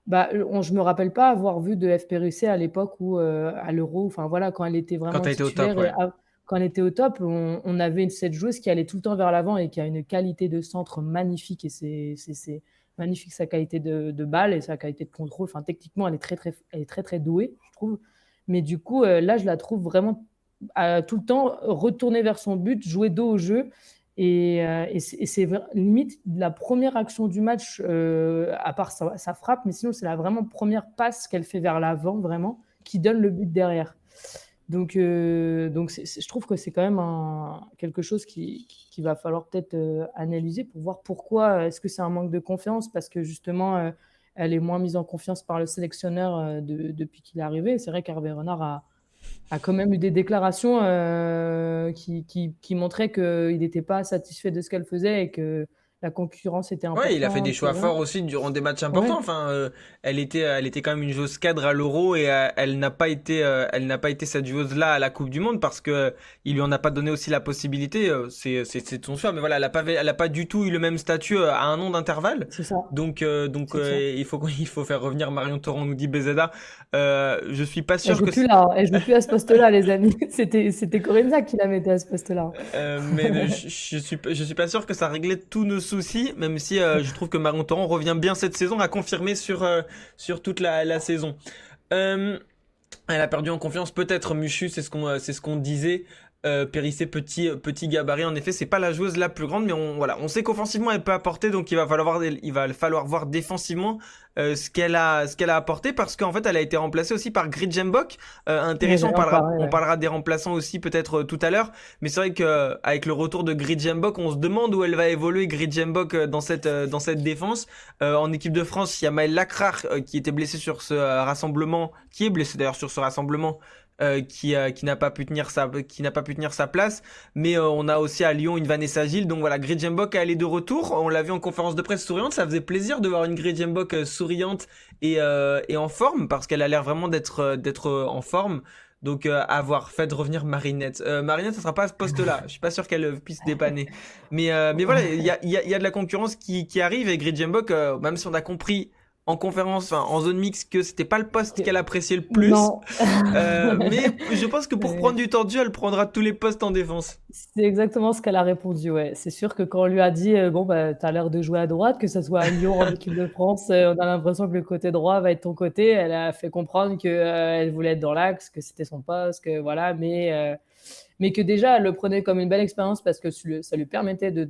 je me rappelle pas avoir vu de FPRUC à l'époque où à l'Euro, enfin voilà, quand elle était Quand vraiment t'as été au top, titulaire et ouais. quand elle était au top, on avait cette joueuse qui allait tout le temps vers l'avant et qui a une qualité de centre magnifique et c'est magnifique sa qualité de balle et sa qualité de contrôle. Enfin, techniquement, elle est très très douée, je trouve. Mais du coup, là, je la trouve vraiment tout le temps retourner vers son but, jouer dos au jeu. Et c'est limite la première action du match, à part sa frappe, mais sinon, c'est la vraiment première passe qu'elle fait vers l'avant, vraiment, qui donne le but derrière. Donc je trouve que c'est quand même quelque chose qui va falloir peut-être analyser pour voir pourquoi. Est-ce que c'est un manque de confiance parce que justement, elle est moins mise en confiance par le sélectionneur depuis qu'il est arrivé. C'est vrai qu'Hervé Renard a quand même eu des déclarations qui montraient qu'il n'était pas satisfait de ce qu'elle faisait et que la concurrence était Ouais, il a fait des importante. choix Voilà. forts aussi durant des matchs importants. Ouais, Enfin, elle était quand même une joueuse cadre à l'Euro et elle n'a pas été cette joueuse-là à la Coupe du Monde parce que il lui en a pas donné aussi la possibilité. C'est de son choix, mais voilà, elle a pas du tout eu le même statut à un an d'intervalle. c'est ça. C'est ça. Il faut faire revenir Marion Torrent, nous dit Bezeda. Je suis pas Elle sûr joue que plus là, hein. Elle joue plus à ce poste-là, les amis. C'était Corinza qui la mettait à ce poste-là. mais je suis pas sûr que ça réglait tous nos soucis, même si je trouve que Marion Torrent revient bien cette saison, à confirmer sur toute la saison. Euh, Elle a perdu en confiance, peut-être Muchu, c'est ce qu'on disait. Périssé petit gabarit, en effet, c'est pas la joueuse la plus grande, mais on sait qu'offensivement elle peut apporter, donc il va falloir voir défensivement ce qu'elle a apporté, parce qu'en fait elle a été remplacée aussi par Gridjembok. Ouais, Intéressant, j'allais en parler, on ouais. parlera des remplaçants aussi peut-être tout à l'heure, mais c'est vrai que avec le retour de Gridjembok, on se demande où elle va évoluer Gridjembok dans cette défense. En équipe de France, il y a Maël Lacrar qui était blessé sur ce rassemblement, qui est blessé d'ailleurs sur ce rassemblement qui n'a pas pu tenir sa place, mais on a aussi à Lyon une Vanessa Gilles, donc voilà, Gridjembok elle est de retour, on l'a vu en conférence de presse souriante, ça faisait plaisir de voir une Gridjembok souriante et en forme, parce qu'elle a l'air vraiment d'être en forme. Donc avoir fait revenir Marinette. Marinette, ça sera pas à ce poste-là. Je suis pas sûr qu'elle puisse dépanner. Mais voilà, il y a de la concurrence qui arrive et Gridjembok, même si on a compris en conférence, enfin, en zone mixte, que c'était pas le poste qu'elle appréciait le plus. Non. Mais je pense que pour prendre du temps de jeu, elle prendra tous les postes en défense. C'est exactement ce qu'elle a répondu, ouais. C'est sûr que quand on lui a dit, bon, bah, t'as l'air de jouer à droite, que ça soit à Lyon, en équipe de France, on a l'impression que le côté droit va être ton côté. Elle a fait comprendre que, elle voulait être dans l'axe, que c'était son poste, que voilà, mais que déjà, elle le prenait comme une belle expérience parce que ça lui permettait de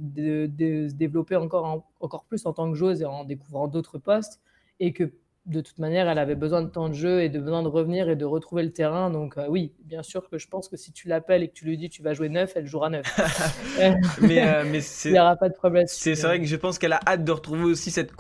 se développer encore plus en tant que joueuse et en découvrant d'autres postes. Et que de toute manière, elle avait besoin de temps de jeu et de besoin de revenir et de retrouver le terrain. Donc oui, bien sûr que je pense que si tu l'appelles et que tu lui dis tu vas jouer 9, elle jouera 9. Euh, Mais Il n'y aura pas de problème là-dessus. c'est vrai que je pense qu'elle a hâte de retrouver aussi cette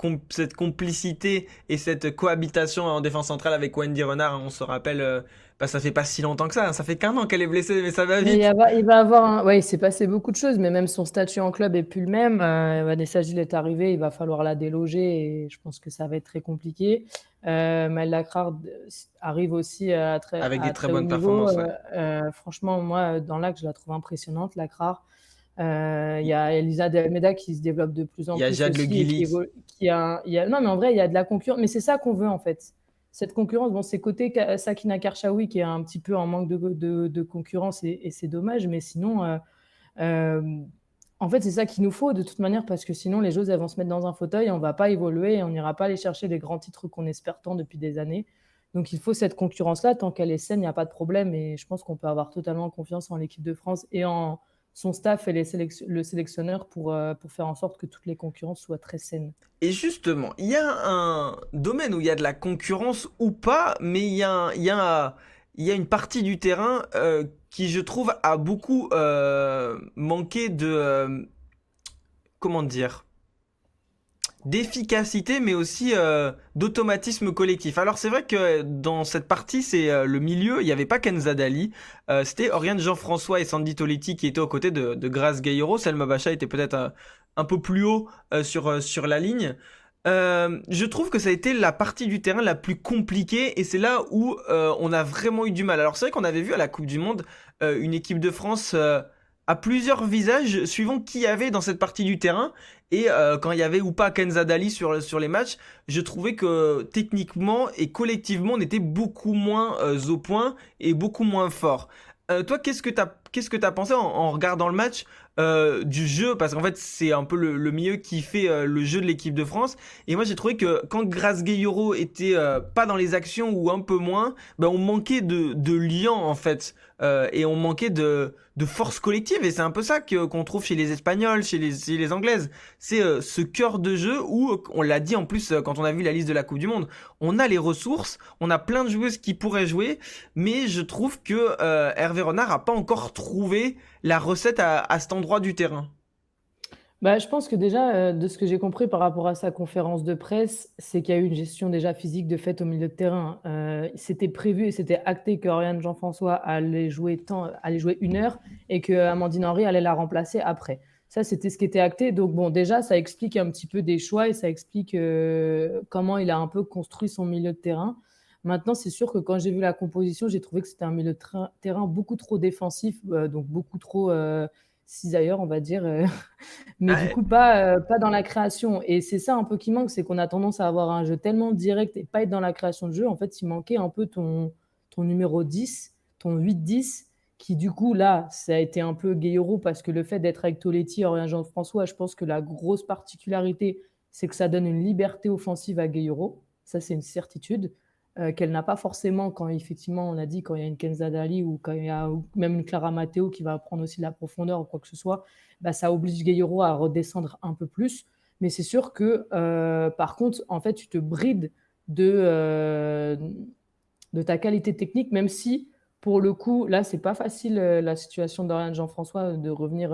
complicité et cette cohabitation en défense centrale avec Wendy Renard. Hein. On se rappelle, ça fait pas si longtemps que ça. Hein. Ça fait qu'un an qu'elle est blessée, mais ça va Mais vite. il va avoir ouais, il s'est passé beaucoup de choses, mais même son statut en club est plus le même. Vanessa Gilles est arrivée, il va falloir la déloger et je pense que ça va être très compliqué. Maëlle Lacrard arrive aussi Avec des à très très haut bonnes niveau. performances, ouais. Franchement, moi, dans l'axe, je la trouve impressionnante, Lacrard. Il y a Elisa de Almeida qui se développe de plus Il en y a plus Jade Le aussi et qui Guilly. évolue, non, mais en vrai, il y a de la concurrence. Mais c'est ça qu'on veut, en fait. cette concurrence, bon, c'est côté Sakina Karchaoui qui est un petit peu en manque de concurrence et c'est dommage, mais sinon, euh, en fait, c'est ça qu'il nous faut de toute manière parce que sinon, les joueuses, elles vont se mettre dans un fauteuil, on va pas évoluer et on n'ira pas aller chercher les grands titres qu'on espère tant depuis des années. Donc, il faut cette concurrence-là. Tant qu'elle est saine, il n'y a pas de problème et je pense qu'on peut avoir totalement confiance en l'équipe de France et en son staff et le sélectionneur pour faire en sorte que toutes les concurrences soient très saines. Et justement, il y a un domaine où il y a de la concurrence ou pas, mais il y a une partie du terrain qui, je trouve, a beaucoup manqué de... comment dire? D'efficacité, mais aussi d'automatisme collectif. Alors c'est vrai que dans cette partie, c'est le milieu, il n'y avait pas Kenza Dali, c'était Oriane Jean-François et Sandy Toletti qui étaient aux côtés de Grace Gayoro. Selma Bacha était peut-être un peu plus haut sur la ligne. Je trouve que ça a été la partie du terrain la plus compliquée et c'est là où on a vraiment eu du mal. Alors c'est vrai qu'on avait vu à la Coupe du Monde une équipe de France à plusieurs visages suivant qui y avait dans cette partie du terrain. Et quand il y avait ou pas Kenza Dali sur les matchs, je trouvais que techniquement et collectivement, on était beaucoup moins au point et beaucoup moins fort. Toi, qu'est-ce que t'as pensé en regardant le match du jeu? Parce qu'en fait, c'est un peu le milieu qui fait le jeu de l'équipe de France. Et moi, j'ai trouvé que quand Grace Gayoro était pas dans les actions ou un peu moins, ben, on manquait de liant en fait. Et on manquait de force collective. Et c'est un peu ça qu'on trouve chez les Espagnols, chez les Anglaises. C'est ce cœur de jeu où, on l'a dit en plus quand on a vu la liste de la Coupe du Monde, on a les ressources, on a plein de joueuses qui pourraient jouer, mais je trouve que Hervé Renard a pas encore trouvé la recette à cet endroit du terrain. Bah, je pense que déjà, de ce que j'ai compris par rapport à sa conférence de presse, c'est qu'il y a eu une gestion déjà physique de fait au milieu de terrain. C'était prévu et c'était acté que Oriane Jean-François allait jouer 1 heure et que Amandine Henry allait la remplacer après. Ça, c'était ce qui était acté. Donc bon, déjà, ça explique un petit peu des choix et ça explique comment il a un peu construit son milieu de terrain. Maintenant, c'est sûr que quand j'ai vu la composition, j'ai trouvé que c'était un milieu de terrain beaucoup trop défensif, donc beaucoup trop cisailleur, on va dire. Mais du Ouais. coup, pas dans la création. Et c'est ça un peu qui manque, c'est qu'on a tendance à avoir un jeu tellement direct et pas être dans la création de jeu. En fait, il manquait un peu ton numéro 10, ton 8-10, qui du coup, là, ça a été un peu Gueyoro parce que le fait d'être avec Toletti, Aurélien Jean-François, je pense que la grosse particularité, c'est que ça donne une liberté offensive à Gueyoro. Ça, c'est une certitude. Qu'elle n'a pas forcément quand effectivement on a dit quand il y a une Kenza Dali ou quand il y a ou même une Clara Matteo qui va prendre aussi de la profondeur ou quoi que ce soit, bah, ça oblige Gueyoro à redescendre un peu plus. Mais c'est sûr que, par contre, en fait, tu te brides de, de ta qualité technique, même si, pour le coup, là, c'est pas facile, la situation d'Oriane Jean-François, de revenir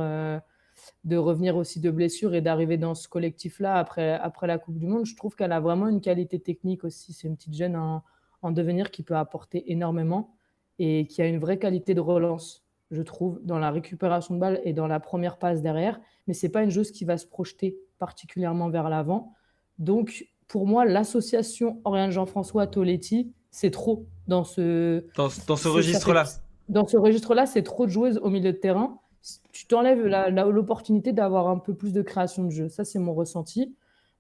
aussi de blessure et d'arriver dans ce collectif-là après la Coupe du Monde. Je trouve qu'elle a vraiment une qualité technique aussi. C'est une petite jeune en devenir qui peut apporter énormément et qui a une vraie qualité de relance, je trouve, dans la récupération de balles et dans la première passe derrière. Mais ce n'est pas une joueuse qui va se projeter particulièrement vers l'avant. Donc, pour moi, l'association Oriane Jean-François Toletti, c'est trop Dans ce registre-là. dans ce registre-là, c'est trop de joueuses au milieu de terrain. Tu t'enlèves l'opportunité d'avoir un peu plus de création de jeu. Ça, c'est mon ressenti.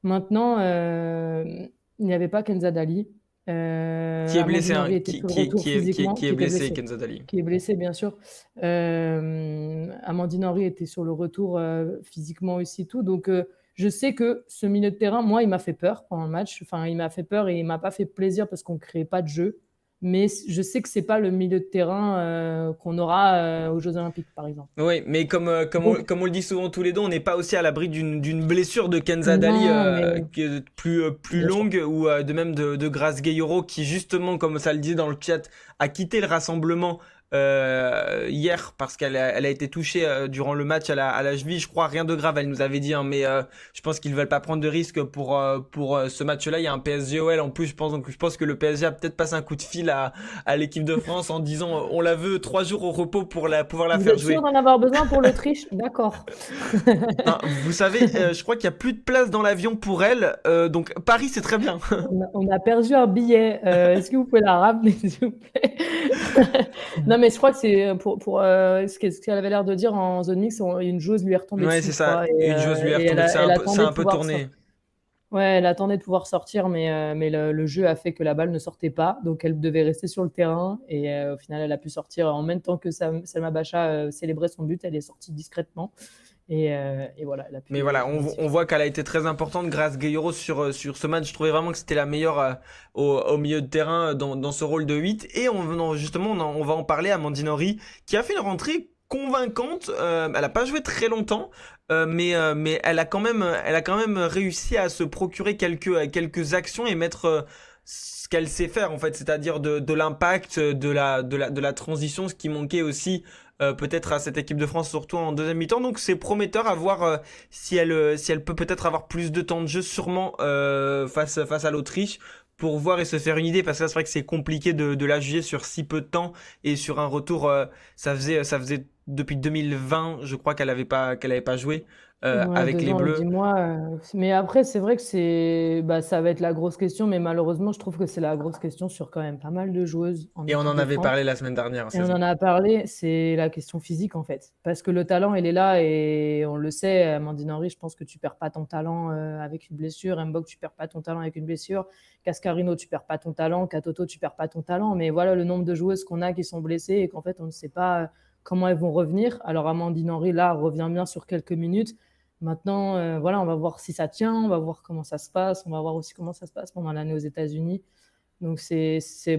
Maintenant, il n'y avait pas Kenza Dali. Qui est blessé, Amandine hein, Henry était sur le retour physiquement, qui est qui était blessé, blessée, Kenza Dali. qui est blessée, bien sûr. Amandine Henry était sur le retour physiquement aussi, tout. Donc, je sais que ce milieu de terrain, moi, il m'a fait peur pendant le match. Enfin, il m'a fait peur et il m'a pas fait plaisir parce qu'on ne créait pas de jeu. Mais je sais que c'est pas le milieu de terrain qu'on aura aux Jeux Olympiques, par exemple. Oui, mais Donc, comme on le dit souvent tous les deux, on n'est pas aussi à l'abri d'une blessure de Kenza Dali non, mais plus bien sûr. longue ou de même de Grace Gayoro qui justement, comme ça le dit dans le chat, a quitté le rassemblement hier parce elle a été touchée durant le match à la cheville. Je crois rien de grave, elle nous avait dit, hein, mais je pense qu'ils veulent pas prendre de risque pour ce match-là. Il y a un PSG-OL en plus, donc je pense que le PSG a peut-être passé un coup de fil à l'équipe de France en disant on la veut 3 jours au repos pour pouvoir la Vous faire êtes sûr jouer. d'en avoir besoin pour l'Autriche? D'accord. Hein, vous savez, je crois qu'il y a plus de place dans l'avion pour elle, donc Paris c'est très bien. On a perdu un billet. Est-ce que vous pouvez la ramener, s'il vous plaît? Non, mais je crois que c'est ce qu'elle avait l'air de dire en zone mixte, une joueuse lui est retombée Ouais, dessus, c'est je ça. crois, Une joueuse lui est et retombée, elle ça a attendait un de peu pouvoir tourné. Ouais, elle attendait de pouvoir sortir, mais le jeu a fait que la balle ne sortait pas, donc elle devait rester sur le terrain et au final, elle a pu sortir en même temps que Salma Bacha, célébrait son but. Elle est sortie discrètement et voilà, elle a Mais pu, voilà, on magnifique. voit qu'elle a été très importante grâce Gueye sur ce match. Je trouvais vraiment que c'était la meilleure au milieu de terrain dans ce rôle de 8. Et justement, on va en parler, Amandine Henry, qui a fait une rentrée convaincante. Elle a pas joué très longtemps, mais elle a quand même réussi à se procurer quelques actions et mettre ce qu'elle sait faire en fait, c'est-à-dire de l'impact, de la transition, ce qui manquait aussi peut-être à cette équipe de France, surtout en deuxième mi-temps. Donc c'est prometteur à voir si elle peut peut-être avoir plus de temps de jeu, sûrement face à l'Autriche, pour voir et se faire une idée, parce que là, c'est vrai que c'est compliqué de la juger sur si peu de temps et sur un retour. Ça faisait depuis 2020, je crois qu'elle avait pas joué Ouais, avec 2 les ans et Bleus. 10 mois, mais après, c'est vrai que ça va être la grosse question, mais malheureusement, je trouve que c'est la grosse question sur quand même pas mal de joueuses en Et on équipe en de avait France. parlé la semaine dernière, Et c'est on ça. en a parlé, c'est la question physique en fait. Parce que le talent, il est là et on le sait, Amandine Henry, je pense que tu perds pas ton talent avec une blessure. Mbok, tu perds pas ton talent avec une blessure. Cascarino, tu perds pas ton talent. Katoto, tu perds pas ton talent. Mais voilà le nombre de joueuses qu'on a qui sont blessées et qu'en fait, on ne sait pas comment elles vont revenir. Alors Amandine Henry, là, revient bien sur quelques minutes. Maintenant, voilà, on va voir si ça tient, on va voir comment ça se passe, on va voir aussi comment ça se passe pendant l'année aux États-Unis. Donc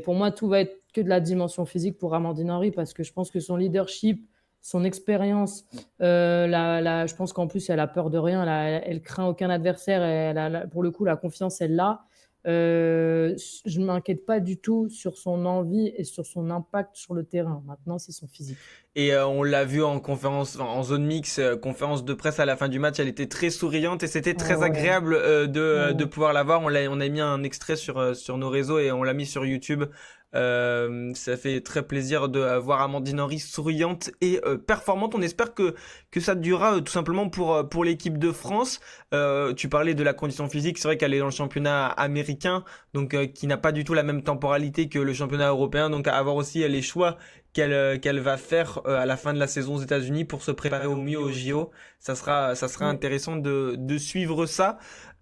pour moi, tout va être que de la dimension physique pour Amandine Henry parce que je pense que son leadership, son expérience, je pense qu'en plus, elle a peur de rien, elle craint aucun adversaire, pour le coup, la confiance, elle l'a. Je ne m'inquiète pas du tout sur son envie et sur son impact sur le terrain. Maintenant, c'est son physique. Et on l'a vu en conférence, en zone mix, conférence de presse à la fin du match, elle était très souriante et c'était Ah très ouais, agréable de ouais. pouvoir la voir. On a mis un extrait sur nos réseaux et on l'a mis sur YouTube. Ça fait très plaisir de voir Amandine Henry souriante et performante. On espère que ça durera tout simplement pour l'équipe de France. Tu parlais de la condition physique, c'est vrai qu'elle est dans le championnat américain, donc qui n'a pas du tout la même temporalité que le championnat européen, donc à avoir aussi les choix qu'elle va faire à la fin de la saison aux États-Unis pour se préparer au mieux aux JO. Ça sera Ouais. intéressant de suivre ça.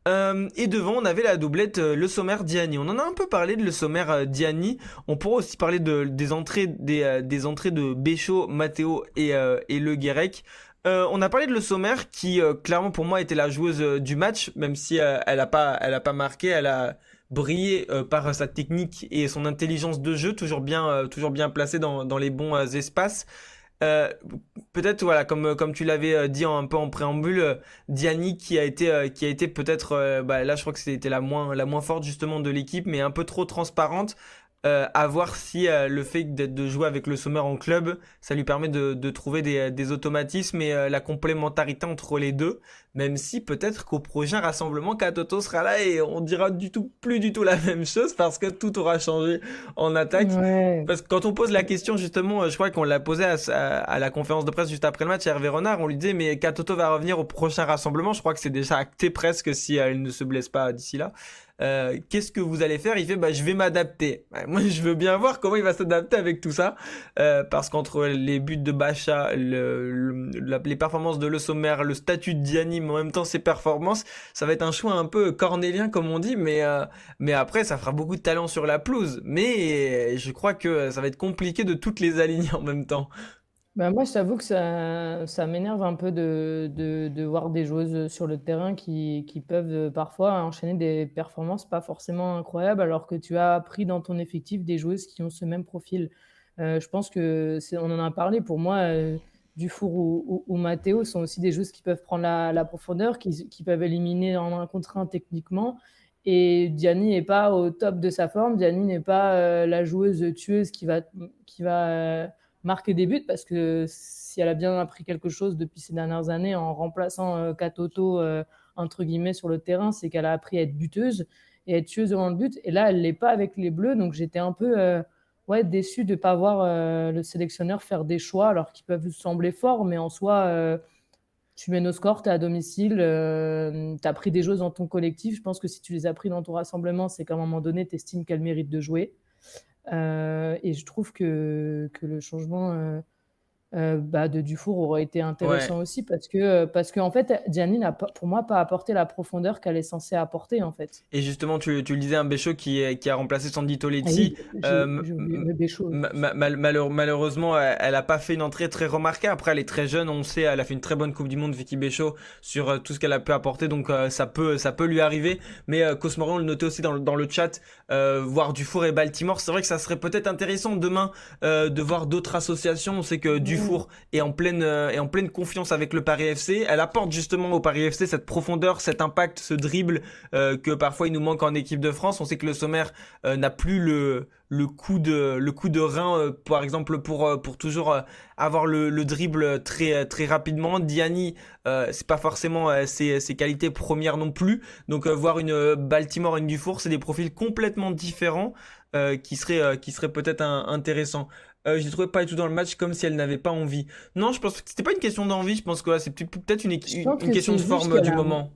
Et devant, on avait la doublette Le Sommer Diani. On en a un peu parlé de Le Sommer Diani. On pourra aussi parler des entrées de Béchaud, Matteo et Le Guérec. On a parlé de Le Sommer qui clairement pour moi était la joueuse du match, même si elle a pas marqué, elle a brillé par sa technique et son intelligence de jeu, toujours bien placée dans les bons espaces. Euh, Peut-être voilà comme tu l'avais dit un peu en préambule, Diani qui a été peut-être bah, là je crois que c'était la moins forte justement de l'équipe, mais un peu trop transparente. À voir si le fait de jouer avec le Sommer en club, ça lui permet de trouver des automatismes et la complémentarité entre les deux, même si peut-être qu'au prochain rassemblement, Katoto sera là et on dira plus du tout la même chose parce que tout aura changé en attaque. Ouais. Parce que quand on pose la question, justement, je crois qu'on l'a posé à la conférence de presse juste après le match à Hervé Renard, on lui disait, mais Katoto va revenir au prochain rassemblement. Je crois que c'est déjà acté presque si elle ne se blesse pas d'ici là. Qu'est-ce que vous allez faire? Il fait, bah, je vais m'adapter. Ouais, moi, je veux bien voir comment il va s'adapter avec tout ça. Parce qu'entre les buts de Bacha, les performances de Le Sommer, le statut de Diani, mais en même temps ses performances, ça va être un choix un peu cornélien, comme on dit, mais après, ça fera beaucoup de talent sur la pelouse. Mais je crois que ça va être compliqué de toutes les aligner en même temps. Bah, moi, je t'avoue que ça m'énerve un peu de voir des joueuses sur le terrain qui peuvent parfois enchaîner des performances pas forcément incroyables, alors que tu as pris dans ton effectif des joueuses qui ont ce même profil. Je pense que on en a parlé. Pour moi, Dufour ou Matteo sont aussi des joueuses qui peuvent prendre la profondeur, qui peuvent éliminer en un contre un techniquement. Et Diani n'est pas au top de sa forme. Diani n'est pas la joueuse tueuse qui va marquer des buts parce que si elle a bien appris quelque chose depuis ces dernières années en remplaçant Katoto entre guillemets sur le terrain, c'est qu'elle a appris à être buteuse et à être tueuse devant le but. Et là, elle l'est pas avec les Bleus, donc j'étais un peu ouais, déçue de ne pas voir le sélectionneur faire des choix alors qu'ils peuvent sembler forts, mais en soi, tu mets nos scores, tu es à domicile, tu as pris des joueuses dans ton collectif. Je pense que si tu les as pris dans ton rassemblement, c'est qu'à un moment donné, tu estimes qu'elles méritent de jouer. Et je trouve que le changement de Dufour aurait été Ouais. intéressant aussi parce que en fait, Diani n'a pas, pour moi, pas apporté la profondeur qu'elle est censée apporter, en fait. Et justement, tu le disais, un Béchot qui a remplacé Sandy Ah oui, Toletsi. j'ai oublié le Béchot. Malheureusement, elle a pas fait une entrée très remarquée. Après, elle est très jeune, on sait, elle a fait une très bonne Coupe du Monde, Vicky Béchot, sur tout ce qu'elle a pu apporter. Donc, ça peut lui arriver. Mais Cosmoran, on le notait aussi dans le chat, voir Dufour et Baltimore. C'est vrai que ça serait peut-être intéressant demain de voir d'autres associations. On sait que Mm. Dufour est en pleine confiance avec le Paris FC. Elle apporte justement au Paris FC cette profondeur, cet impact, ce dribble que parfois il nous manque en équipe de France. On sait que le Sommaire n'a plus le coup de rein, par exemple, pour toujours avoir le dribble très rapidement. Diani, c'est pas forcément ses qualités premières non plus. Donc voir une Baltimore, une Dufour, c'est des profils complètement différents qui seraient peut-être intéressants. Je les trouvais pas du tout dans le match comme si elle n'avait pas envie. Non, je pense que c'était pas une question d'envie. Je pense que c'est peut-être Je pense une que question c'est de juste forme qu'elle du a. moment.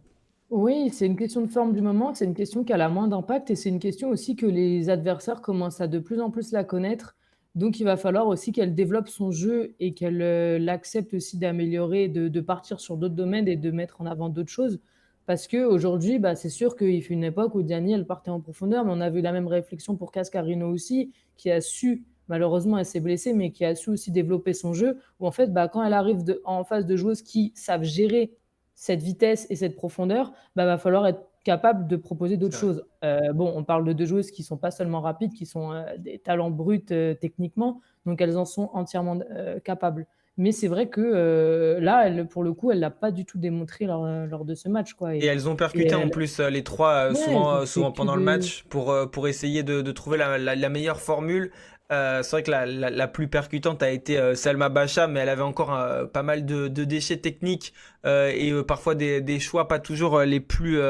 Oui, c'est une question de forme du moment, c'est une question qui a moins d'impact et c'est une question aussi que les adversaires commencent à de plus en plus la connaître. Donc, il va falloir aussi qu'elle développe son jeu et qu'elle l'accepte aussi d'améliorer, de partir sur d'autres domaines et de mettre en avant d'autres choses. Parce qu'aujourd'hui, bah, c'est sûr qu'il fut une époque où Diani, elle partait en profondeur, mais on a vu la même réflexion pour Cascarino aussi, qui a su, malheureusement, elle s'est blessée, mais qui a su aussi développer son jeu, où en fait, bah, quand elle arrive en face de joueuses qui savent gérer cette vitesse et cette profondeur, bah, va falloir être capable de proposer d'autres C'est vrai. choses. Bon, on parle de 2 joueuses qui sont pas seulement rapides, qui sont, des talents bruts, techniquement, donc elles en sont entièrement capables. Mais c'est vrai que, là, elle, pour le coup, elle l'a pas du tout démontré lors de ce match, quoi Et elles ont et percuté en plus les trois ouais, elles ont fait souvent que pendant le de. match pour essayer de trouver la meilleure formule. C'est vrai que la plus percutante a été Selma Bacha, mais elle avait encore pas mal de déchets techniques et parfois des choix pas toujours les plus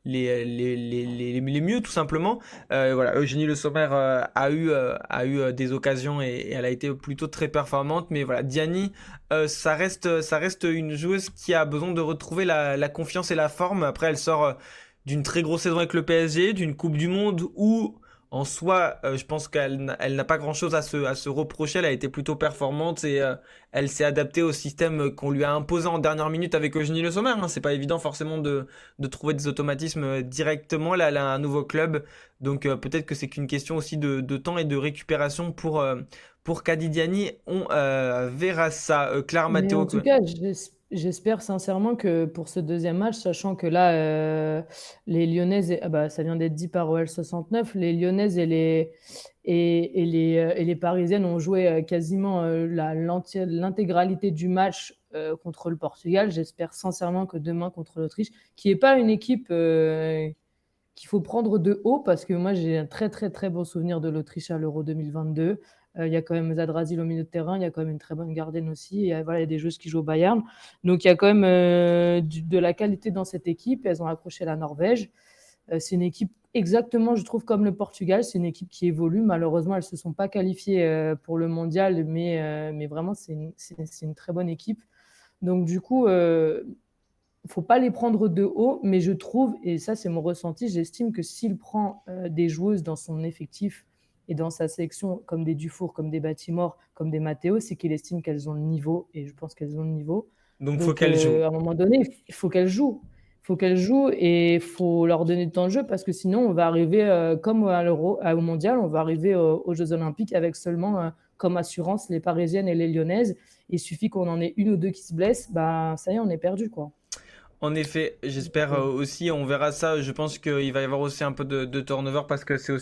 les mieux tout simplement. Voilà, Eugénie Le Sommer a eu des occasions et elle a été plutôt très performante. Mais voilà, Diani, ça reste une joueuse qui a besoin de retrouver la confiance et la forme. Après, elle sort d'une très grosse saison avec le PSG, d'une Coupe du Monde où, en soi, je pense elle n'a pas grand-chose à se reprocher. Elle a été plutôt performante et elle s'est adaptée au système qu'on lui a imposé en dernière minute avec Eugénie Le Sommer. Hein. C'est pas évident forcément de trouver des automatismes directement. Là, elle a un nouveau club, donc peut-être que c'est qu'une question aussi de temps et de récupération pour Kadidiani. On verra ça. Claire Mais en Matteo. tout cas, j'espère sincèrement que pour ce deuxième match, sachant que là, les Lyonnaises, ah bah, ça vient d'être dit par OL69, les Lyonnaises et les Parisiennes ont joué quasiment l'intégralité du match contre le Portugal. J'espère sincèrement que demain contre l'Autriche, qui n'est pas une équipe qu'il faut prendre de haut, parce que moi j'ai un très très très bon souvenir de l'Autriche à l'Euro 2022. Il y a quand même Zadrazil au milieu de terrain, il y a quand même une très bonne gardienne aussi, et voilà, il y a des joueuses qui jouent au Bayern. Donc il y a quand même de la qualité dans cette équipe. Elles ont accroché la Norvège. C'est une équipe exactement, je trouve, comme le Portugal. C'est une équipe qui évolue. Malheureusement, elles ne se sont pas qualifiées pour le mondial, mais vraiment, c'est une très bonne équipe. Donc du coup, faut pas les prendre de haut, mais je trouve, et ça c'est mon ressenti, j'estime que s'il prend des joueuses dans son effectif et dans sa sélection, comme des Dufour, comme des Batimore, comme des Matteo, c'est qu'il estime qu'elles ont le niveau, et je pense qu'elles ont le niveau. Donc faut Donc qu'elle joue. à un moment donné, il faut qu'elles jouent. Il faut qu'elles jouent et il faut leur donner du temps de jeu, parce que sinon on va arriver, comme à l'Euro, au Mondial, on va arriver aux Jeux Olympiques avec seulement comme assurance les Parisiennes et les Lyonnaises. Il suffit qu'on en ait une ou deux qui se blessent, bah, ça y est, on est perdu, quoi. En effet, j'espère Euh, aussi, on verra ça. Je pense qu'il va y avoir aussi un peu de turnover parce que c'est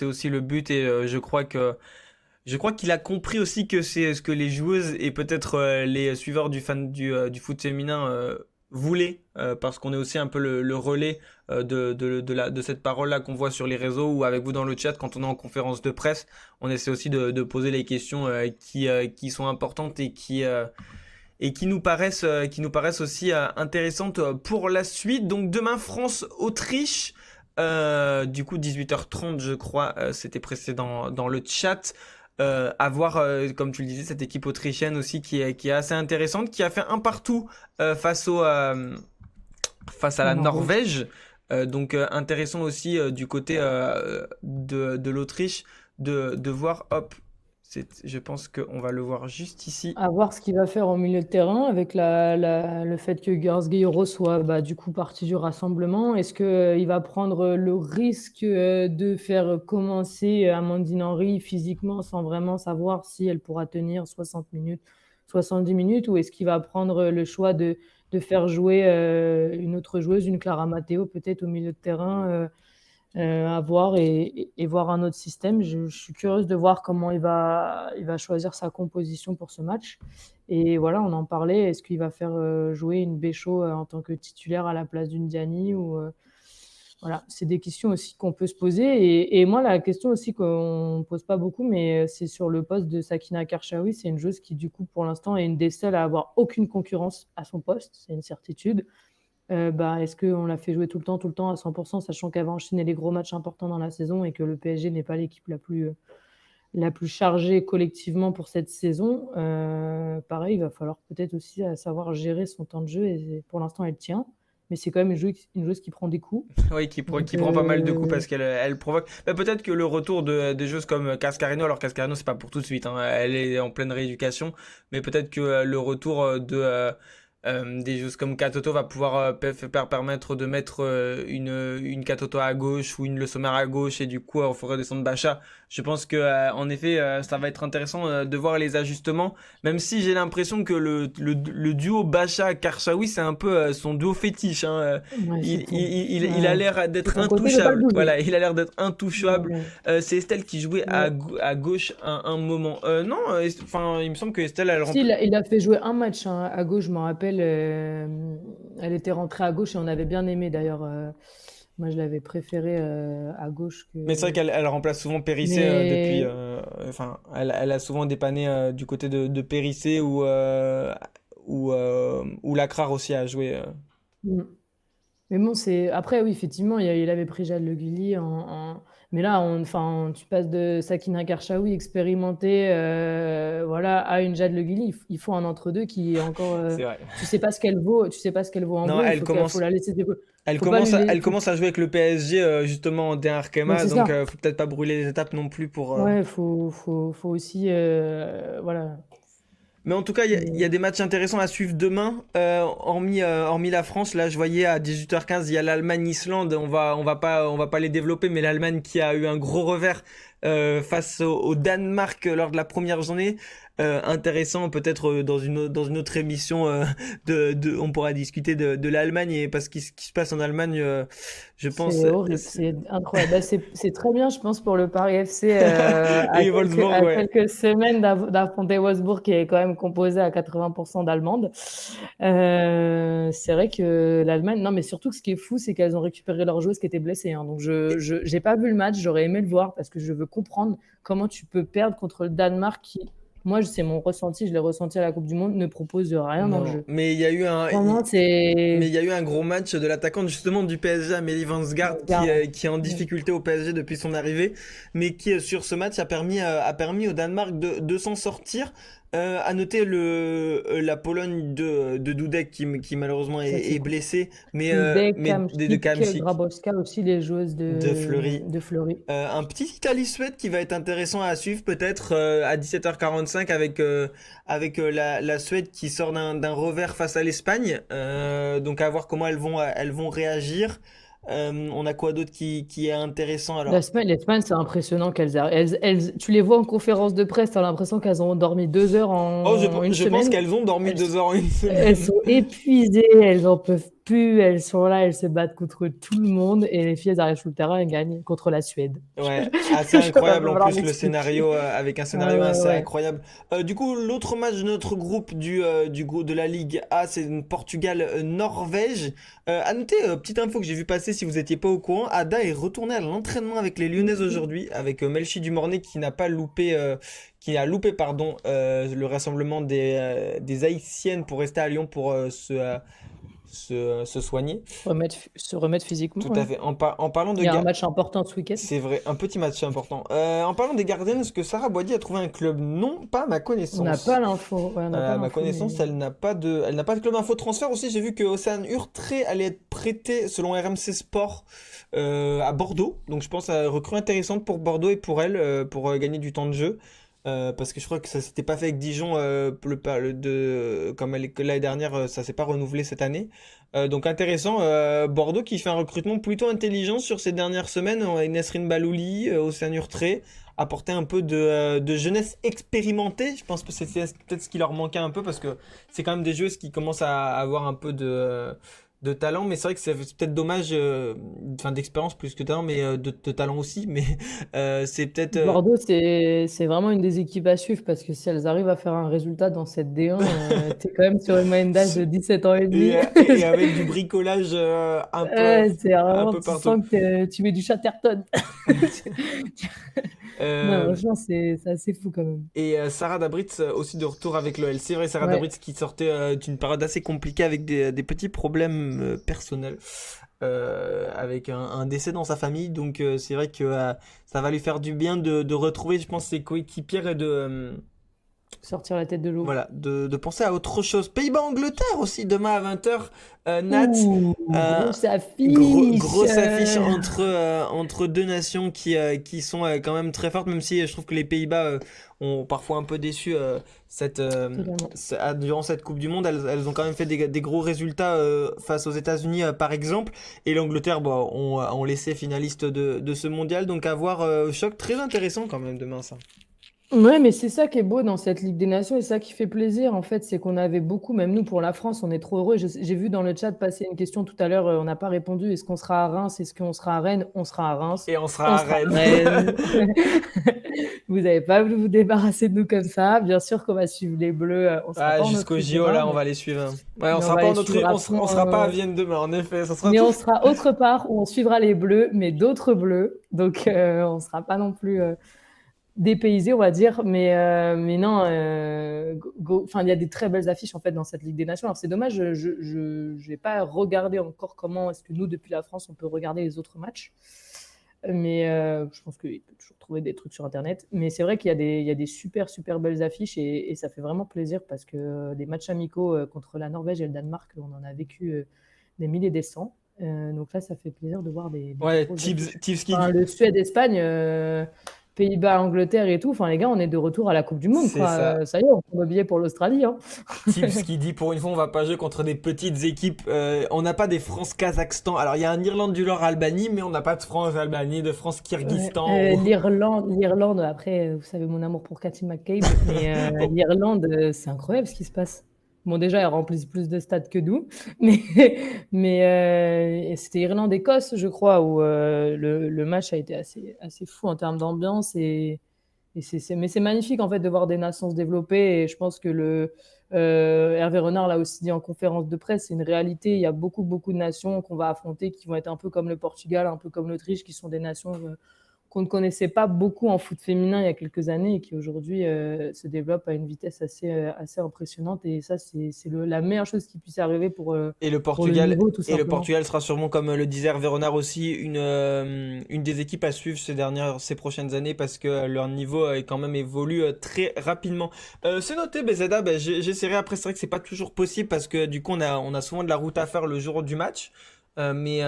aussi le but et je crois qu'il a compris aussi que c'est ce que les joueuses et peut-être les suiveurs du foot féminin voulaient parce qu'on est aussi un peu le relais de cette parole-là qu'on voit sur les réseaux ou avec vous dans le chat quand on est en conférence de presse. On essaie aussi de poser les questions qui sont importantes et qui nous paraissent aussi intéressantes pour la suite. Donc demain, France-Autriche. Du coup, 18h30, je crois, c'était précédent dans le chat. À voir, comme tu le disais, cette équipe autrichienne aussi qui est assez intéressante, qui a fait un partout face à la la Norvège. Norvège. Donc intéressant aussi du côté de l'Autriche de voir, hop, Je pense qu'on va le voir juste ici. À voir ce qu'il va faire au milieu de terrain avec le fait que Guerreiro soit du coup parti du rassemblement. Est-ce qu'il va prendre le risque de faire commencer Amandine Henry physiquement sans vraiment savoir si elle pourra tenir 60 minutes, 70 minutes, ou est-ce qu'il va prendre le choix de faire jouer une autre joueuse, une Clara Matteo peut-être au milieu de terrain, à voir, et voir un autre système. Je suis curieuse de voir comment il va choisir sa composition pour ce match. Et voilà, on en parlait. Est-ce qu'il va faire jouer une Béchot en tant que titulaire à la place d'une Diani ou voilà, c'est des questions aussi qu'on peut se poser. Et moi, la question aussi qu'on ne pose pas beaucoup, mais c'est sur le poste de Sakina Karchaoui. C'est une joueuse qui, du coup, pour l'instant, est une des seules à avoir aucune concurrence à son poste. C'est une certitude. Est-ce qu'on la fait jouer tout le temps à 100%, sachant qu'elle va enchaîner les gros matchs importants dans la saison et que le PSG n'est pas l'équipe la plus chargée collectivement pour cette saison. Pareil, il va falloir peut-être aussi savoir gérer son temps de jeu, et pour l'instant elle tient, mais c'est quand même une joueuse qui prend des coups. Oui, qui Donc, prend pas mal de coups parce qu'elle provoque. Peut-être que le retour des joueuses comme Cascarino, alors Cascarino c'est pas pour tout de suite, hein, elle est en pleine rééducation, mais peut-être que le retour des joueuses comme Katoto va pouvoir permettre de mettre une Katoto à gauche ou une Le Sommer à gauche, et du coup on ferait descendre Bacha. Je pense que en effet ça va être intéressant de voir les ajustements, même si j'ai l'impression que le duo Bacha-Karchaoui c'est un peu son duo fétiche, hein. ouais, Il a l'air d'être son côté, il veut pas le intouchable. bouger. Voilà, il a l'air d'être intouchable. Ouais. C'est Estelle qui jouait à gauche à un moment. Non, enfin, il me semble que Estelle, elle Si, il a fait jouer un match à gauche, je m'en rappelle. Elle était rentrée à gauche et on avait bien aimé d'ailleurs. Moi, je l'avais préférée à gauche que. Mais c'est vrai qu'elle remplace souvent Périssé depuis. Enfin, elle a souvent dépanné du côté de Périssé ou Lacrar aussi a joué. Mm. Mais bon, c'est après, oui, effectivement, il avait pris Jade Le Guilly mais là, enfin, tu passes de Sakina Karchaoui expérimentée, voilà, à une Jade Le Guilly. Il faut un entre-deux qui est encore. C'est vrai. Tu sais pas ce qu'elle vaut. Tu sais pas ce qu'elle vaut en Non, vrai. elle commence. Faut la laisser Elle faut pas commence, lui elle commence à jouer avec le PSG justement en D1 Mais Arkema, c'est donc ça. faut peut-être pas brûler les étapes non plus pour. Ouais, faut aussi, voilà. Mais en tout cas, il y a des matchs intéressants à suivre demain. Hormis la France, là, je voyais à 18h15, il y a l'Allemagne-Islande. On va pas les développer, mais l'Allemagne qui a eu un gros revers face au Danemark lors de la première journée. Intéressant, peut-être dans une autre émission, on pourra discuter de l'Allemagne, et parce que ce qui se passe en Allemagne, je pense. C'est horrible, c'est incroyable. C'est très bien, je pense, pour le Paris FC Et Wolfsburg, à ouais. quelques semaines d'affronter Wolfsburg, qui est quand même composé à 80% d'Allemandes. C'est vrai que l'Allemagne, non, mais surtout que ce qui est fou, c'est qu'elles ont récupéré leur joueuse qui était blessée, hein. Donc j'ai pas vu le match, j'aurais aimé le voir parce que je veux comprendre comment tu peux perdre contre le Danemark qui, moi, c'est mon ressenti, je l'ai ressenti à la Coupe du Monde, ne propose rien dans le Non, jeu. mais il y a eu Vraiment, mais c'est il y a eu un gros match de l'attaquante justement du PSG, Amélie Van Sgaard, garde. qui est en difficulté au PSG depuis son arrivée, mais qui sur ce match a permis au Danemark de s'en sortir. À noter la Pologne de Dudek qui malheureusement Ça, c'est est cool. blessé, Dudek, mais de Kamsik, Kamsik, Grabowska aussi, les joueuses de Fleury. de Fleury. Un petit Italie-Suède qui va être intéressant à suivre peut-être à 17h45 avec la Suède qui sort d'un revers face à l'Espagne. Donc à voir comment elles vont réagir. On a quoi d'autre qui est intéressant alors? L'Espagne, c'est impressionnant tu les vois en conférence de presse, t'as l'impression qu'elles ont dormi 2 heures Oh, en une je pense semaine. qu'elles ont dormi Elles, 2 heures en une elles semaine. sont épuisées, elles en peuvent plus, elles sont là, elles se battent contre tout le monde, et les filles, elles arrivent sur le terrain et gagnent contre la Suède. Ouais, assez Je peux pas incroyable en falloir plus le m'expliquer. scénario, avec un Ah scénario ouais, assez ouais. incroyable. Du coup, l'autre match de notre groupe du groupe de la Ligue A, c'est Portugal-Norvège. À noter, petite info que j'ai vu passer si vous étiez pas au courant, Ada est retournée à l'entraînement avec les Lyonnaises aujourd'hui, avec Melchi Dumornay qui a loupé pardon le rassemblement des Haïtiennes pour rester à Lyon pour se soigner. Se remettre physiquement, Tout ouais. à fait. En parlant de Il y a un match important ce week-end. c'est vrai, un petit match important. En parlant des gardiennes, est-ce que Sarah Boidi a trouvé un club? Non, pas à ma On n'a connaissance. pas l'info. Ouais, on n'a pas À ma l'info, connaissance, mais elle n'a pas de club info transfert aussi. J'ai vu que Océane Urtré allait être prêté selon RMC Sport à Bordeaux. Donc je pense à une recrue intéressante pour Bordeaux et pour elle, pour gagner du temps de jeu. parce que je crois que ça s'était pas fait avec Dijon comme que l'année dernière, ça s'est pas renouvelé cette année. Donc intéressant. Bordeaux qui fait un recrutement plutôt intelligent sur ces dernières semaines avec Nesrine Balouli, Océane Urtré, apporter un peu de jeunesse expérimentée. Je pense que c'est peut-être ce qui leur manquait un peu parce que c'est quand même des joueuses qui commencent à avoir un peu de talent, mais c'est vrai que c'est peut-être dommage, enfin d'expérience plus que de talent, mais de talent aussi, mais c'est peut-être Bordeaux, c'est vraiment une des équipes à suivre parce que si elles arrivent à faire un résultat dans cette D1, t'es quand même sur une moyenne d'âge de 17 ans et demi. et avec du bricolage C'est un vraiment, peu tu partout. sens que tu mets du Chatterton. Non, Euh, franchement, c'est assez fou quand même. et Sarah Dabritz aussi de retour avec l'OL. C'est vrai, Sarah Ouais. Dabritz qui sortait d'une période assez compliquée avec des petits problèmes personnels, avec un décès dans sa famille. Donc c'est vrai que ça va lui faire du bien de retrouver, je pense, ses coéquipières et Sortir la tête de l'eau. voilà, de penser à autre chose. Pays-Bas-Angleterre aussi, demain à 20h. Nat, Ouh, euh, grosse affiche. grosse affiche entre deux nations qui sont quand même très fortes, même si je trouve que les Pays-Bas ont parfois un peu déçu Totalement. durant cette Coupe du Monde. Elles ont quand même fait des gros résultats face aux États-Unis, par exemple. Et l'Angleterre bon, ont laissé finaliste de ce mondial. Donc à voir, choc très intéressant quand même demain, ça. Ouais, mais c'est ça qui est beau dans cette Ligue des Nations et ça qui fait plaisir, en fait, c'est qu'on avait beaucoup, même nous pour la France, on est trop heureux. J'ai vu dans le chat passer une question tout à l'heure, on n'a pas répondu. Est-ce qu'on sera à Reims? Est-ce qu'on sera à Rennes? On sera à Reims. Et on On sera à sera Rennes. à Rennes. Vous n'avez pas voulu vous débarrasser de nous comme ça. Bien sûr qu'on va suivre les Bleus. On sera Ah, pas en jusqu'au Autriche JO, demain, là, on va les suivre, hein. Ouais, on mais on sera va pas les en Autriche, suivre à fond. on sera pas à Vienne demain, en effet. Ça sera Mais tout. on sera autre part où on suivra les Bleus, mais d'autres Bleus. Donc, on ne sera pas non plus dépaysé, on va dire. Mais non, enfin, il y a des très belles affiches en fait dans cette Ligue des Nations. Alors c'est dommage, je n'ai pas regardé encore comment est-ce que nous, depuis la France, on peut regarder les autres matchs. Mais je pense qu'il peut toujours trouver des trucs sur Internet. Mais c'est vrai il y a des super, super belles affiches et ça fait vraiment plaisir parce que des matchs amicaux contre la Norvège et le Danemark, on en a vécu des milliers des cents. Donc là, ça fait plaisir de voir des Ouais, grosses affiches. Tibbs qui Enfin, dit. le Suède-Espagne, Pays-Bas, Angleterre et tout. Enfin, les gars, on est de retour à la Coupe du Monde, C'est quoi. ça. Ça y est, on prend nos billets pour l'Australie, hein. Tibbs qui dit pour une fois, on va pas jouer contre des petites équipes. On n'a pas des France-Kazakhstan. Alors, il y a un Irlande du Nord-Albanie, mais on n'a pas de France-Albanie, de Ouais. France-Kyrgyzstan. L'Irlande, après, vous savez mon amour pour Cathy McCabe, mais l'Irlande, c'est incroyable ce qui se passe. Bon, déjà, elle remplit plus de stades que nous, mais, mais c'était Irlande-Écosse, je crois, où le match a été assez fou en termes d'ambiance mais c'est magnifique en fait de voir des nations se développer et je pense que Hervé Renard l'a aussi dit en conférence de presse, c'est une réalité. Il y a beaucoup de nations qu'on va affronter qui vont être un peu comme le Portugal, un peu comme l'Autriche, qui sont des nations qu'on ne connaissait pas beaucoup en foot féminin il y a quelques années et qui aujourd'hui se développent à une vitesse assez impressionnante. Et ça, c'est la meilleure chose qui puisse arriver Et le pour le Portugal, niveau, tout et le simplement. Portugal sera sûrement, comme le disait Hervé Renard aussi, une des équipes à suivre ces prochaines années parce que leur niveau est quand même évolue très rapidement. C'est noté, BZA, ben, j'essaierai après, c'est vrai que c'est pas toujours possible parce que du coup on a souvent de la route à faire le jour du match. Mais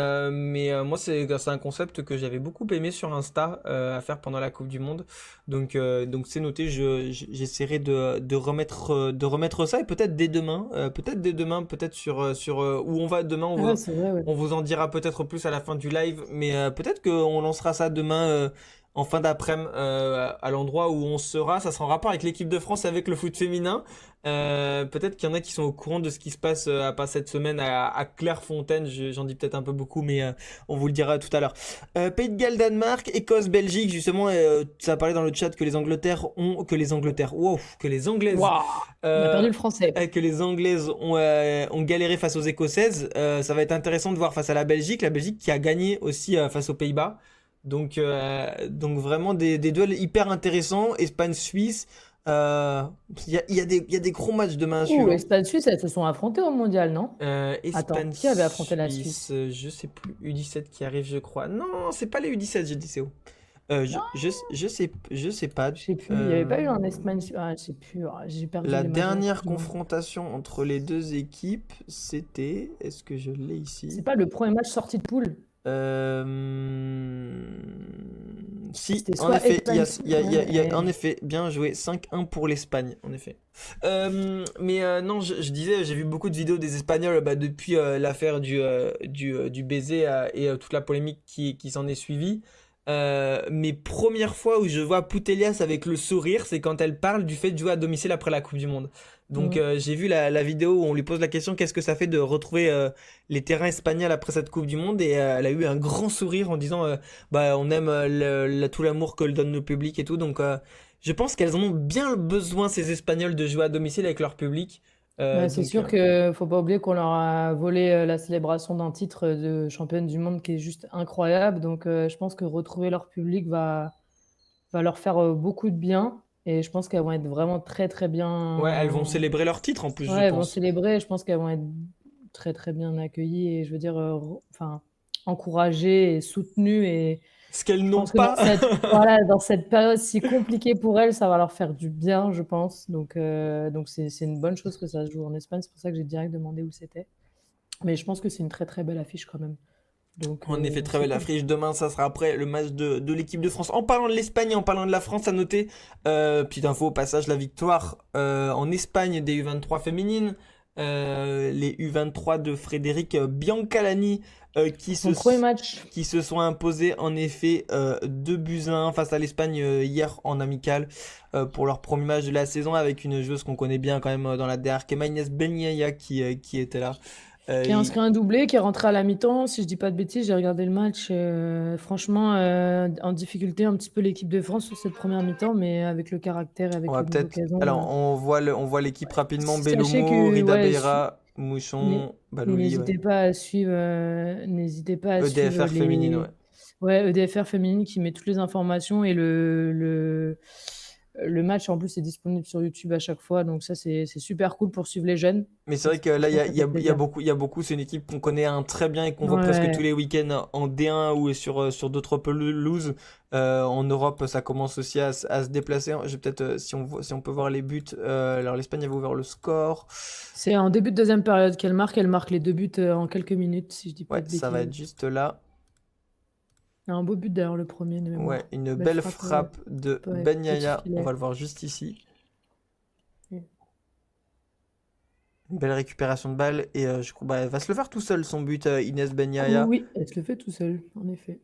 moi c'est un concept que j'avais beaucoup aimé sur Insta à faire pendant la Coupe du Monde. Donc c'est noté, j'essaierai de remettre ça et peut-être dès demain, peut-être sur où on va demain, Ah, c'est vrai, ouais. on vous en dira peut-être plus à la fin du live, mais peut-être qu'on lancera ça demain en fin d'après-midi à l'endroit où on sera. Ça sera en rapport avec l'équipe de France et avec le foot féminin. Peut-être qu'il y en a qui sont au courant de ce qui se passe à part cette semaine à Clairefontaine. J'en dis peut-être un peu beaucoup, mais on vous le dira tout à l'heure. Pays de Galles, Danemark, Écosse, Belgique. Justement, ça a parlé dans le chat que les Anglaises, Waouh, on a euh, perdu le français. que les Anglaises ont galéré face aux Écossaises. Ça va être intéressant de voir face à la Belgique qui a gagné aussi face aux Pays-Bas. Donc vraiment des duels hyper intéressants. Espagne-Suisse. Il y a des gros matchs demain à Ouh, suivre, hein. Espagne-Suisse, elles se sont affrontées au mondial, non? Attends, qui avait affronté la Espagne-Suisse, Suisse? je sais plus. U17 qui arrive, je crois. Non, c'est pas les U17, j'ai dit c'est où. Je sais pas. Je sais plus, il n'y avait pas eu un Espagne. Ah, je sais plus, ah, j'ai perdu La les matchs de la Coupe dernière du Monde. confrontation entre les deux équipes, c'était. Est-ce que je l'ai C'est ici? pas le premier match sorti de poule. Euh, Si, C'était en soit effet, Espagne, en effet, bien joué, 5-1 pour l'Espagne, en effet. Non, je disais, j'ai vu beaucoup de vidéos des Espagnols depuis l'affaire du baiser et toute la polémique qui s'en est suivie. Mais première fois où je vois Putellas avec le sourire, c'est quand elle parle du fait de jouer à domicile après la Coupe du Monde. Donc j'ai vu la vidéo où on lui pose la question qu'est-ce que ça fait de retrouver les terrains espagnols après cette Coupe du Monde et elle a eu un grand sourire en disant on aime tout l'amour que le donne le public et tout. Donc je pense qu'elles en ont bien besoin ces Espagnols de jouer à domicile avec leur public. Bah, c'est Donc sûr que faut pas oublier qu'on leur a volé la célébration d'un titre de championne du monde qui est juste incroyable. Donc, je pense que retrouver leur public va leur faire beaucoup de bien. Et je pense qu'elles vont être vraiment très, très ouais, elles vont bien. célébrer leur titre en plus, je Ouais, elles vont pense. célébrer. Je pense qu'elles vont être très, très bien accueillies et je veux dire, enfin, encouragées et soutenues. Et Ce qu'elles je n'ont pense que dans pas. voilà, dans cette période si compliquée pour elles, ça va leur faire du bien, je pense. Donc c'est une bonne chose que ça se joue en Espagne. C'est pour ça que j'ai direct demandé où c'était. Mais je pense que c'est une très très belle affiche quand même. Donc En effet, très c'est belle cool. affiche. Demain, ça sera après le match de l'équipe de France. En parlant de l'Espagne et en parlant de la France, à noter, petite info au passage, la victoire en Espagne des U23 féminines. Les U23 de Frédéric Biancalani Son premier match. qui se sont imposés en effet 2-1 face à l'Espagne hier en amical pour leur premier match de la saison avec une joueuse qu'on connaît bien quand même dans la DR, qui est Inès Benyaya qui était là. Qui a Il- inscrit un doublé, qui est rentré à la mi-temps. Si je dis pas de bêtises, j'ai regardé le match. Franchement, en difficulté un petit peu l'équipe de France sur cette première mi-temps, mais avec le caractère et On avec va le nombre peut-être. d'occasions. Alors, on voit l'équipe rapidement. Sachez Bellomo, que Rida ouais, Beira, N'hé- Mouchon, Et Balouli, ouais. n'hésitez pas à suivre EDFR féminine, ouais. ouais, EDFR féminine qui met toutes les informations et le match en plus est disponible sur YouTube à chaque fois, donc ça c'est super cool pour suivre les jeunes. Mais c'est Ça, vrai que là, franchement, ça fait plaisir. il y a beaucoup. C'est une équipe qu'on connaît très bien et qu'on voit presque tous Ouais, les week-ends en D1 ou sur d'autres pelouses. En Europe, ça commence aussi à se déplacer. Je vais peut-être, si on peut voir les buts. Alors, l'Espagne avait ouvert le score. c'est en début de deuxième période elle marque les 2 buts en quelques minutes, si je dis pas Ouais, de ça va bêtises. être juste là. Il y a un beau but d'ailleurs, le premier de Ouais, mémoire. une Belle belle frappe, frappe de ouais, Ben petit Yaya. On filet. va le voir juste ici. Une belle récupération de balle et je crois elle va se le faire tout seul son but Inès Ben Yaya. Oui, elle se le fait tout seul, en effet.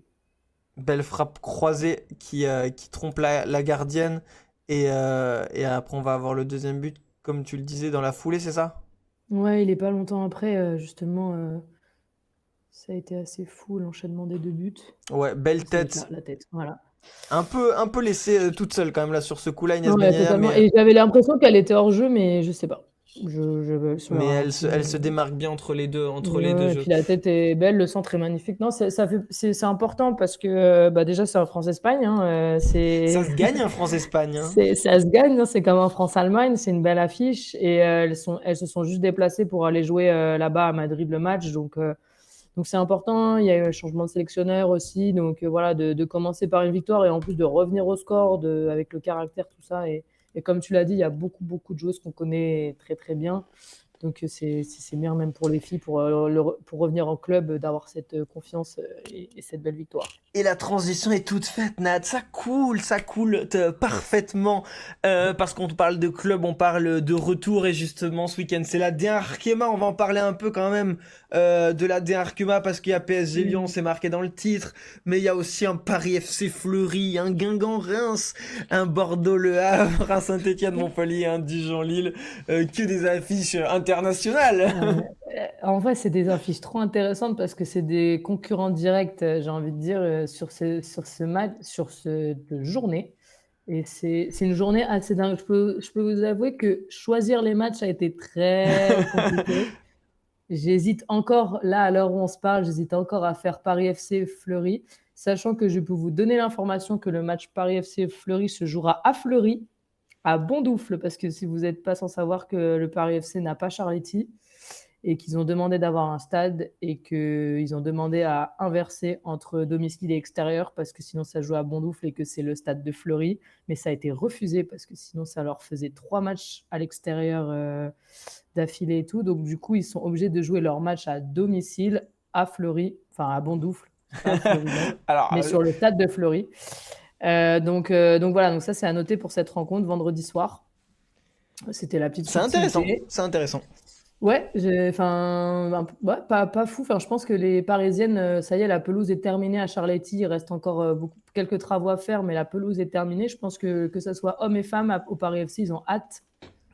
Belle frappe croisée qui trompe la gardienne et après on va avoir le deuxième but comme tu le disais dans la foulée, c'est ça? Ouais, il est pas longtemps après, justement, ça a été assez fou l'enchaînement des 2 buts. Ouais, belle Ça va être tête. la tête, voilà. Un peu laissée toute seule quand même là sur ce coup-là Inès Ben Ouais, Yaya totalement. Et j'avais l'impression qu'elle était hors jeu, mais je sais pas. Sur mais un petit. elle se démarque bien entre les deux Ouais, et jeux. puis la tête est belle, le centre est magnifique. Non, c'est important parce que bah déjà c'est un France-Espagne, hein, Ça se gagne en France-Espagne, hein. ça se gagne, hein, c'est comme un France-Allemagne, c'est une belle affiche et elles se sont juste déplacées pour aller jouer là-bas à Madrid le match, donc c'est important. Il y a eu un changement de sélectionneur aussi, donc voilà, de commencer par une victoire et en plus de revenir au score avec le caractère, tout ça. Et comme tu l'as dit, il y a beaucoup, beaucoup de joueuses qu'on connaît très, très bien. Donc c'est bien même pour les filles, pour revenir en club, d'avoir cette confiance et cette belle victoire. Et la transition est toute faite, Nat. Ça coule parfaitement. Parce qu'on parle de club, on parle de retour. Et justement, ce week-end, c'est la D1 Arkema. On va en parler un peu quand même de la D1 Arkema parce qu'il y a PSG Lyon, c'est marqué dans le titre. Mais il y a aussi un Paris FC Fleury, un Guingamp Reims, un Bordeaux Le Havre, un Saint-Étienne Montpellier, un Dijon Lille. Que des affiches internationales. En vrai, c'est des affiches trop intéressantes parce que c'est des concurrents directs, j'ai envie de dire, sur ce match, sur cette journée. Et c'est une journée assez dingue. Je peux vous avouer que choisir les matchs a été très compliqué. J'hésite encore, là, à l'heure où on se parle, j'hésite encore à faire Paris FC Fleury, sachant que je peux vous donner l'information que le match Paris FC Fleury se jouera à Fleury, à Bondoufle, parce que si vous n'êtes pas sans savoir que le Paris FC n'a pas Charletti et qu'ils ont demandé d'avoir un stade et qu'ils ont demandé à inverser entre domicile et extérieur parce que sinon ça joue à Bondoufle et que c'est le stade de Fleury. Mais ça a été refusé parce que sinon ça leur faisait 3 matchs à l'extérieur d'affilée et tout. Donc du coup, ils sont obligés de jouer leur match à domicile à Fleury, enfin à Bondoufle, pas à Fleury même, Alors, mais sur le stade de Fleury. Donc voilà, donc ça c'est à noter pour cette rencontre vendredi soir. C'était la petite C'est intéressant, subtilité. c'est intéressant. Ouais, ouais, pas fou. Enfin, je pense que les Parisiennes, ça y est, la pelouse est terminée à Charletti. Il reste encore quelques travaux à faire, mais la pelouse est terminée. Je pense que ça soit hommes et femmes au Paris FC, ils ont hâte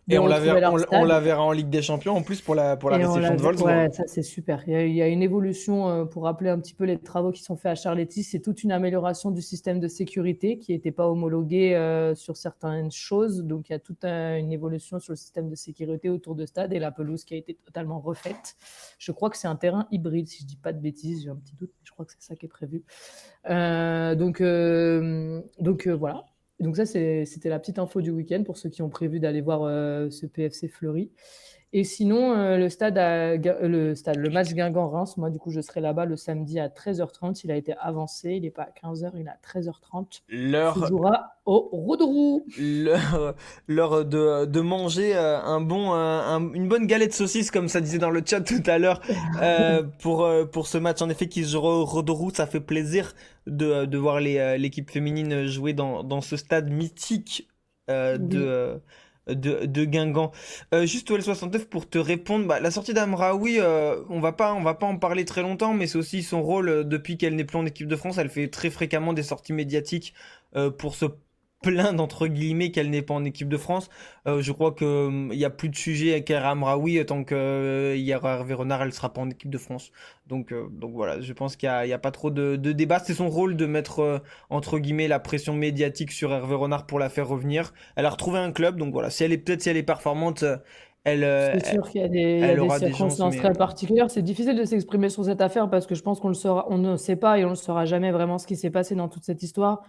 de Et retrouver leur on stade. la verra en Ligue des Champions en plus pour la Et on réception de Wolfsburg. ouais, ça c'est super. Il y a une évolution, pour rappeler un petit peu les travaux qui sont faits à Charletti, c'est toute une amélioration du système de sécurité qui n'était pas homologué sur certaines choses. Donc il y a toute une évolution sur le système de sécurité autour de stade et la pelouse qui a été totalement refaite. Je crois que c'est un terrain hybride, si je dis pas de bêtises, j'ai un petit doute, mais je crois que c'est ça qui est prévu. Voilà. Donc ça, c'était la petite info du week-end pour ceux qui ont prévu d'aller voir ce PFC Fleury. Et sinon, le match Guingamp-Reims, moi, du coup, je serai là-bas le samedi à 13h30. Il a été avancé. Il n'est pas à 15h, il est à 13h30. Se L'heure jouera au Roudroux. l'heure l'heure de manger une bonne galette de saucisse comme ça disait dans le chat tout à l'heure pour ce match en effet qui se jouera au Rodourou. Ça fait plaisir de voir l'équipe féminine jouer dans ce stade mythique Oui. de Guingamp. Juste OL 69 pour te répondre, bah, la sortie d'Amraoui, on va pas en parler très longtemps, mais c'est aussi son rôle depuis qu'elle n'est plus en équipe de France. Elle fait très fréquemment des sorties médiatiques pour se plaindre entre guillemets qu'elle n'est pas en équipe de France. Je crois que il y a plus de sujet avec Amraoui tant que il y aura Hervé Renard, elle sera pas en équipe de France. Donc voilà, je pense qu'il y a pas trop de débat. C'est son rôle de mettre entre guillemets la pression médiatique sur Hervé Renard pour la faire revenir. Elle a retrouvé un club, donc voilà. Si elle est performante, elle, euh, C'est sûr qu'il y a des, il y a elle des aura des chances. circonstances très particulières. C'est difficile de s'exprimer sur cette affaire parce que je pense qu'on le saura, on ne sait pas et on ne saura jamais vraiment ce qui s'est passé dans toute cette histoire.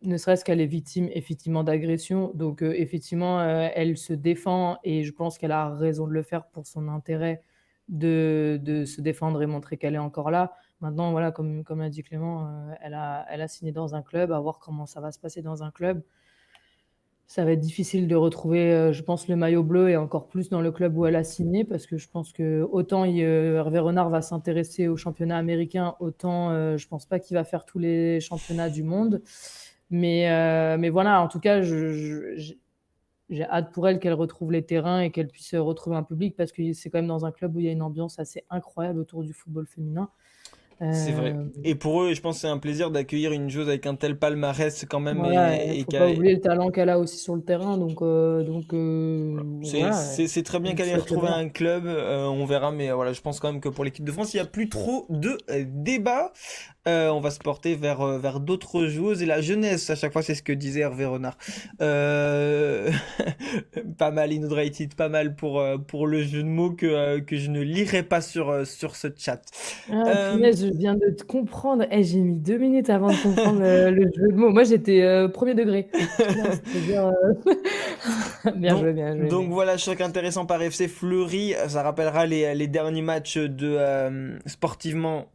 Ne serait-ce qu'elle est victime effectivement d'agression. Donc effectivement, elle se défend et je pense qu'elle a raison de le faire pour son intérêt de se défendre et montrer qu'elle est encore là. Maintenant, voilà, comme a dit Clément, elle a signé dans un club, à voir comment ça va se passer dans un club. Ça va être difficile de retrouver, je pense, le maillot bleu et encore plus dans le club où elle a signé parce que je pense que autant Hervé Renard va s'intéresser au championnat américain, autant je pense pas qu'il va faire tous les championnats du monde. Mais voilà, en tout cas, j'ai hâte pour elle qu'elle retrouve les terrains et qu'elle puisse retrouver un public parce que c'est quand même dans un club où il y a une ambiance assez incroyable autour du football féminin. C'est vrai. Euh, Et pour eux, je pense que c'est un plaisir d'accueillir une joueuse avec un tel palmarès quand même voilà, il et faut pas qui oublier le talent qu'elle a aussi sur le terrain. Donc voilà. voilà, C'est très bien on qu'elle ait souhaite le retrouvé meilleur. un club, on verra, mais voilà, je pense quand même que pour l'équipe de France, il n'y a plus trop de débat. On va se porter vers d'autres joueuses et la jeunesse, à chaque fois, c'est ce que disait Hervé Renard. Euh, Pas mal Innodrated, pas mal pour le jeu de mots que je ne lirai pas sur ce chat. Ah Euh, punaise, je viens de te comprendre. Eh, j'ai mis 2 minutes avant de comprendre le jeu de mots. Moi, j'étais premier degré. Tu vois, c'est-à-dire, bien Donc, joué, bien joué. donc voilà, choc intéressant par FC Fleury. Ça rappellera les derniers matchs sportivement.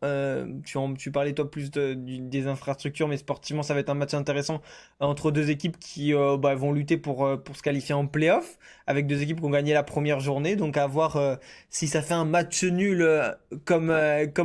Tu parlais toi plus des infrastructures, mais sportivement, ça va être un match intéressant entre deux équipes qui vont lutter pour se qualifier en play-off, avec deux équipes qui ont gagné la première journée. Donc à voir si ça fait un match nul comme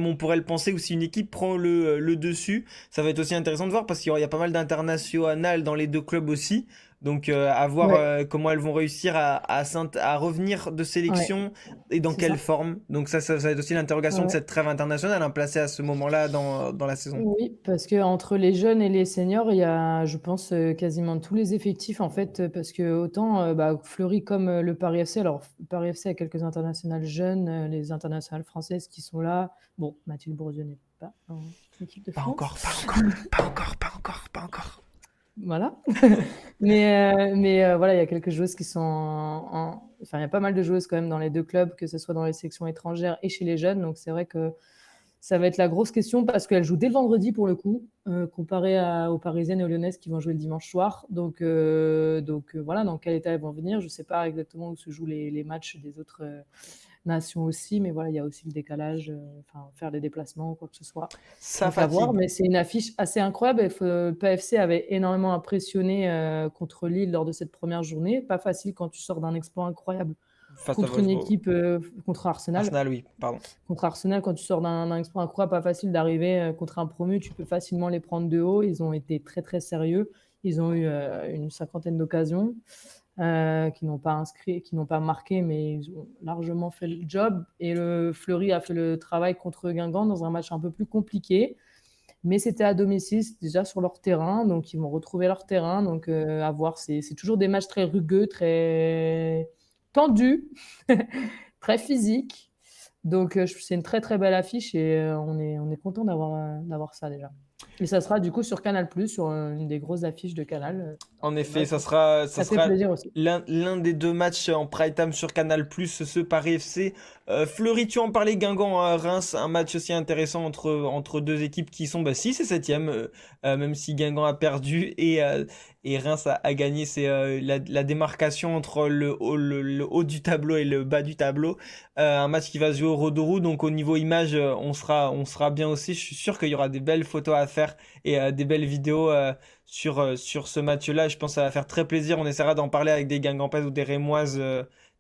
on pourrait le penser, ou si une équipe prend le dessus. Ça va être aussi intéressant de voir parce qu'il y a pas mal d'internationales dans les deux clubs aussi. Donc à voir Ouais, comment elles vont réussir à revenir de ouais, sélection et dans c'est quelle ça. forme. Donc ça va être aussi l'interrogation de Ouais. cette trêve internationale hein, placée à ce moment-là dans la saison. Oui, parce que entre les jeunes et les seniors, il y a, je pense, quasiment tous les effectifs en fait, parce que autant Fleury comme le Paris FC. Alors, le Paris FC a quelques internationales jeunes, les internationales françaises qui sont là. Bon, Mathilde Bourdieu n'est pas en équipe de Pas France. encore, pas encore, pas encore, pas encore, pas encore. Voilà. Mais voilà, il y a quelques joueuses qui sont enfin, il y a pas mal de joueuses quand même dans les deux clubs, que ce soit dans les sections étrangères et chez les jeunes. Donc c'est vrai que ça va être la grosse question parce qu'elles jouent dès le vendredi pour le coup, comparé aux Parisiennes et aux Lyonnaises qui vont jouer le dimanche soir. Donc voilà, dans quel état elles vont venir. Je ne sais pas exactement où se jouent les matchs des autres nations aussi, mais voilà, il y a aussi le décalage, enfin, faire des déplacements ou quoi que ce soit. Ça Donc à voir, fatigue. mais c'est une affiche assez incroyable. Le PFC avait énormément impressionné contre Lille lors de cette première journée. Pas facile quand tu sors d'un exploit incroyable face à contre une Wolfsburg. équipe, contre Arsenal. Arsenal, oui, pardon. Contre Arsenal, quand tu sors d'un exploit incroyable, pas facile d'arriver contre un promu, tu peux facilement les prendre de haut. Ils ont été très très sérieux. Ils ont eu une cinquantaine d'occasions qui n'ont pas inscrit, qui n'ont pas marqué, mais ils ont largement fait le job. Et le Fleury a fait le travail contre Guingamp dans un match un peu plus compliqué. Mais c'était à domicile, c'est déjà sur leur terrain, donc ils vont retrouver leur terrain. Donc à voir, c'est toujours des matchs très rugueux, très tendus, très physiques. Donc c'est une très très belle affiche et on est content d'avoir ça déjà. Et ça sera du coup sur Canal+, sur une des grosses affiches de Canal. En C'est effet, vrai ça que sera, ça ça fait sera plaisir aussi. l'un des deux matchs en prime time sur Canal+, ce Paris FC. Fleury, tu en parlais, Guingamp, Reims, un match aussi intéressant entre deux équipes qui sont 6 et 7e, même si Guingamp a perdu et Reims a gagné. C'est la démarcation entre le haut du tableau et le bas du tableau. Un match qui va se jouer au Rodourou, donc au niveau image, on sera bien aussi. Je suis sûr qu'il y aura des belles photos à faire et des belles vidéos sur ce match-là. Je pense que ça va faire très plaisir. On essaiera d'en parler avec des Guingampaises ou des Rémoises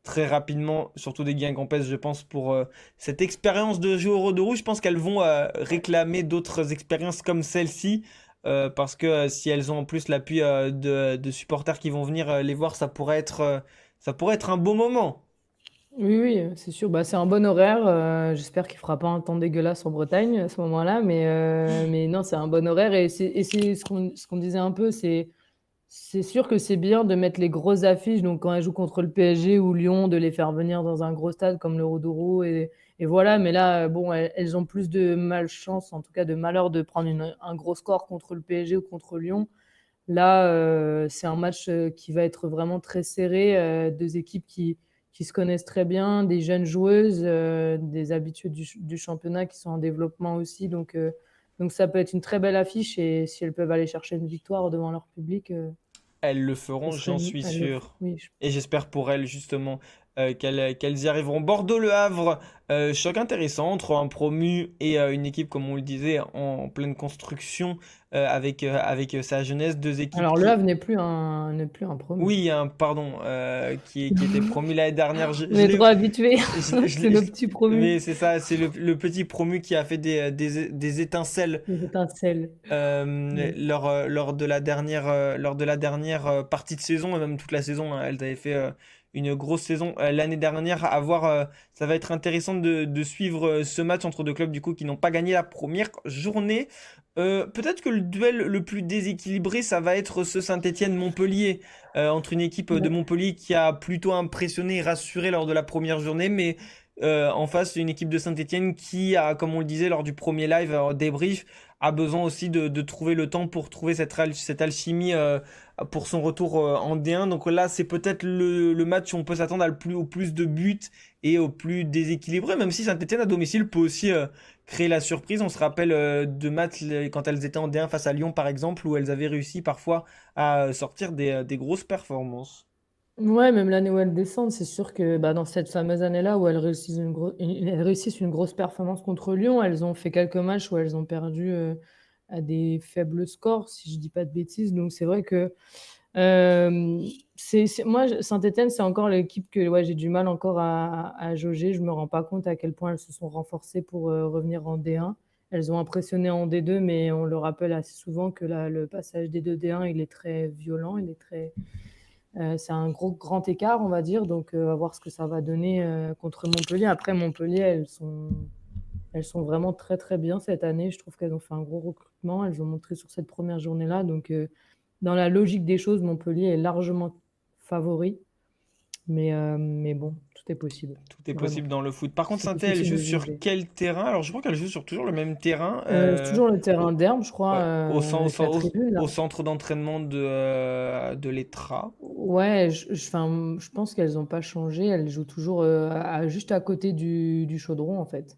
très rapidement, surtout des Guingampaises, je pense, pour cette expérience de jeu au Rodourou. Je pense qu'elles vont réclamer d'autres expériences comme celle-ci. Parce que si elles ont en plus l'appui de supporters qui vont venir les voir, ça pourrait être un beau moment. Oui, oui, c'est sûr. Bah, c'est un bon horaire. J'espère qu'il fera pas un temps dégueulasse en Bretagne à ce moment-là, mais non, c'est un bon horaire et c'est ce qu'on disait un peu, c'est sûr que c'est bien de mettre les grosses affiches. Donc quand elles jouent contre le PSG ou Lyon, de les faire venir dans un gros stade comme le Rodourou et voilà. Mais là, bon, elles ont plus de malchance, en tout cas de malheur, de prendre un gros score contre le PSG ou contre Lyon. Là, c'est un match qui va être vraiment très serré. Deux équipes qui se connaissent très bien, des jeunes joueuses, des habitués du championnat qui sont en développement aussi. Donc ça peut être une très belle affiche et si elles peuvent aller chercher une victoire devant leur public, Elles le ce feront, serait j'en suis sûr. oui, Et j'espère pour elles, justement, qu'elles y arriveront. Bordeaux-Le Havre, choc intéressant entre un promu et une équipe, comme on le disait, en pleine construction, avec sa jeunesse. Deux équipes Alors Le qui. Havre n'est plus un promu. Oui, hein, pardon, qui était promu l'année dernière. On est trop habitués, c'est nos Je- petits promus, mais c'est ça, c'est le petit promu qui a fait des étincelles les étincelles. Oui. lors de la dernière partie de saison, et même toute la saison, hein. Elles avaient fait une grosse saison l'année dernière. Ça va être intéressant de suivre ce match entre deux clubs du coup qui n'ont pas gagné la première journée. Peut-être que le duel le plus déséquilibré, ça va être ce Saint-Étienne-Montpellier, entre une équipe de Ouais. Montpellier qui a plutôt impressionné et rassuré lors de la première journée, mais en face, une équipe de Saint-Étienne qui a, comme on le disait lors du premier live, débrief, a besoin aussi de trouver le temps pour trouver cette alchimie pour son retour en D1. Donc là, c'est peut-être le match où on peut s'attendre au plus de buts et au plus déséquilibré, même si Saint-Étienne à domicile peut aussi créer la surprise. On se rappelle de matchs quand elles étaient en D1 face à Lyon, par exemple, où elles avaient réussi parfois à sortir des grosses performances. Ouais, même l'année où elles descendent, c'est sûr que bah, dans cette fameuse année-là où elles réussissent une grosse performance contre Lyon, elles ont fait quelques matchs où elles ont perdu à des faibles scores, si je dis pas de bêtises. Donc c'est vrai que euh, moi, Saint-Étienne, c'est encore l'équipe que ouais, j'ai du mal encore à jauger. Je me rends pas compte à quel point elles se sont renforcées pour revenir en D1. Elles ont impressionné en D2, mais on le rappelle assez souvent que le passage des 2 D1, il est très violent, c'est un gros grand écart, on va dire. Donc, à voir ce que ça va donner contre Montpellier. Après, Montpellier, elles sont vraiment très, très bien cette année. Je trouve qu'elles ont fait un gros recrutement. Elles ont montré sur cette première journée-là. Donc, dans la logique des choses, Montpellier est largement favori. Mais bon, tout est possible, Tout est vraiment. possible dans le foot. Par contre, C'est Saint-Étienne, elle difficile joue de sur juger. quel terrain? Alors, je crois qu'elle joue sur toujours le même terrain. C'est toujours le terrain Au, d'herbe, je crois, ouais, avec la tribune, au là. centre d'entraînement de l'Etra. Ouais, enfin, je pense qu'elles n'ont pas changé. Elles jouent toujours juste à côté du chaudron, en fait.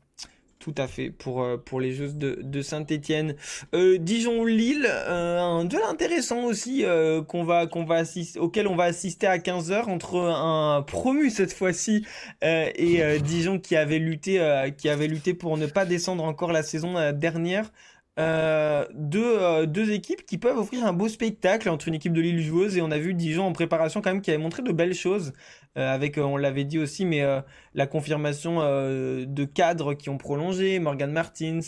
Tout à fait, pour les Jeux de Saint-Étienne. Dijon-Lille, un duel intéressant aussi auquel on va assister à 15 h entre un promu cette fois-ci et Dijon qui avait lutté pour ne pas descendre encore la saison dernière. deux équipes qui peuvent offrir un beau spectacle entre une équipe de Lille joueuse et on a vu Dijon en préparation quand même qui avait montré de belles choses avec, on l'avait dit aussi, mais la confirmation de cadres qui ont prolongé, Morgan Martins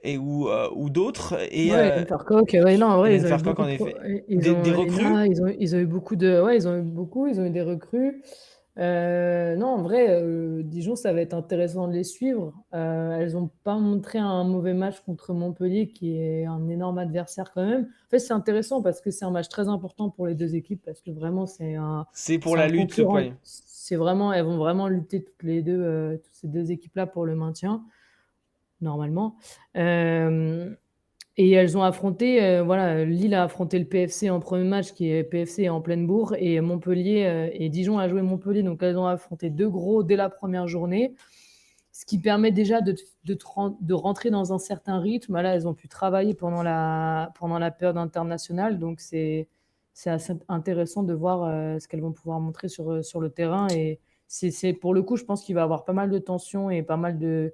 ou d'autres et Ouais, Farcock, ouais, non, en vrai, Hélène ils ont eu Farcock beaucoup en de effet. ils Des ont recrues, Elena, ils ont eu beaucoup de, ouais, ils ont eu beaucoup, ils ont eu des recrues. Non, en vrai, Dijon, ça va être intéressant de les suivre. Elles n'ont pas montré un mauvais match contre Montpellier, qui est un énorme adversaire quand même. En fait, c'est intéressant parce que c'est un match très important pour les deux équipes, parce que vraiment, c'est pour c'est la un lutte, concurrent. ouais. C'est vraiment, elles vont vraiment lutter toutes les deux, toutes ces deux équipes-là pour le maintien, normalement. Euh, et elles ont affronté, voilà, Lille a affronté le PFC en premier match, qui est PFC en pleine bourre, et Montpellier et Dijon a joué Montpellier, donc elles ont affronté deux gros dès la première journée, ce qui permet déjà de rentrer dans un certain rythme. Là, elles ont pu travailler pendant la période internationale, donc c'est assez intéressant de voir ce qu'elles vont pouvoir montrer sur le terrain. Et pour le coup, je pense qu'il va y avoir pas mal de tensions et pas mal de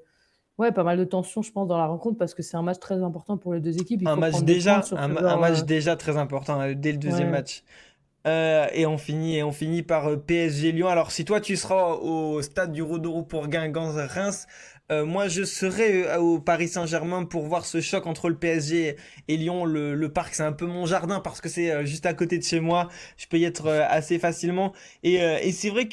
tension, je pense, dans la rencontre parce que c'est un match très important pour les deux équipes. Il faut prendre des points sur ce Un genre. match déjà très important dès le deuxième Ouais. match. Et on finit par PSG Lyon. Alors, si toi tu seras au stade du Rodoro pour Guingamp-Reims, moi je serai au Paris Saint-Germain pour voir ce choc entre le PSG et Lyon. Le parc, c'est un peu mon jardin parce que c'est juste à côté de chez moi. Je peux y être assez facilement. Et c'est vrai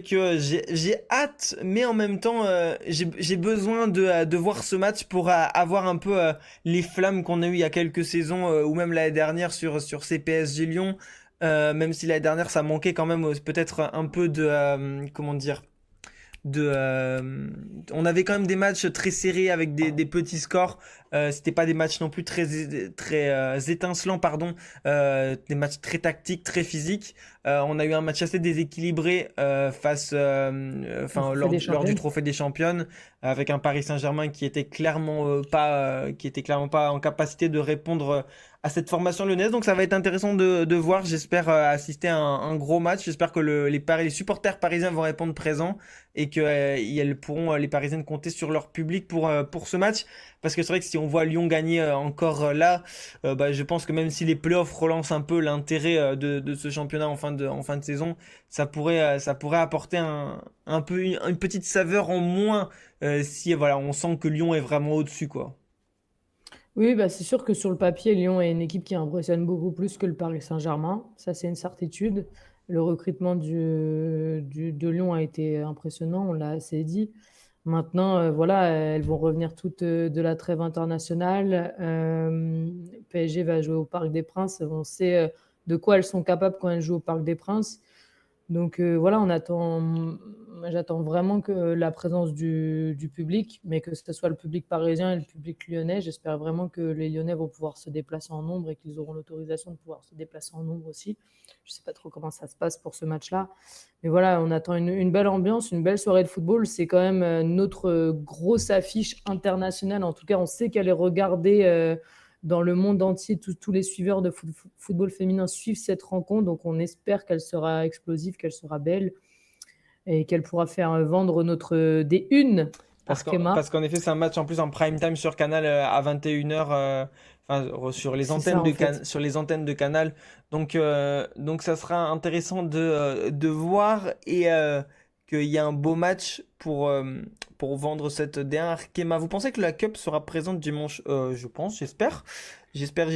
que j'ai hâte, mais en même temps, j'ai besoin de voir ce match pour avoir un peu les flammes qu'on a eues il y a quelques saisons ou même l'année dernière sur ces PSG Lyon. Même si l'année dernière ça manquait quand même peut-être un peu de comment dire on avait quand même des matchs très serrés avec des petits scores. C'était pas des matchs non plus très étincelants, pardon. Des matchs très tactiques, très physiques. On a eu un match assez déséquilibré Le trophée des lors du championnes. Trophée des Championnes, avec un Paris Saint-Germain qui était clairement pas en capacité de répondre à cette formation lyonnaise. Donc ça va être intéressant de voir. J'espère assister à un gros match. J'espère que les supporters parisiens vont répondre présents et que elles pourront les Parisiennes compter sur leur public pour ce match parce que c'est vrai que si on voit Lyon gagner encore là bah, je pense que même si les playoffs relancent un peu l'intérêt de ce championnat en fin de saison ça pourrait apporter un peu une petite saveur en moins si voilà on sent que Lyon est vraiment au-dessus quoi. Oui, bah, c'est sûr que sur le papier, Lyon est une équipe qui impressionne beaucoup plus que le Paris Saint-Germain. Ça, c'est une certitude. Le recrutement de Lyon a été impressionnant, on l'a assez dit. Maintenant, voilà, elles vont revenir toutes de la trêve internationale. PSG va jouer au Parc des Princes. On sait de quoi elles sont capables quand elles jouent au Parc des Princes. Donc voilà, j'attends vraiment que la présence du public, mais que ce soit le public parisien et le public lyonnais. J'espère vraiment que les Lyonnais vont pouvoir se déplacer en nombre et qu'ils auront l'autorisation de pouvoir se déplacer en nombre aussi. Je ne sais pas trop comment ça se passe pour ce match-là. Mais voilà, on attend une belle ambiance, une belle soirée de football. C'est quand même notre grosse affiche internationale. En tout cas, on sait qu'elle est regardée dans le monde entier. Tous les suiveurs de football féminin suivent cette rencontre. Donc, on espère qu'elle sera explosive, qu'elle sera belle et qu'elle pourra faire vendre des unes Arkema. Parce qu'en effet, c'est un match en plus en prime time sur Canal à 21h, sur les C'est ça, en fait. sur les antennes de Canal. Donc ça sera intéressant de voir et qu'il y a un beau match pour vendre cette D1 Arkema. Vous pensez que la Cup sera présente dimanche? Je pense, j'espère. J'espère.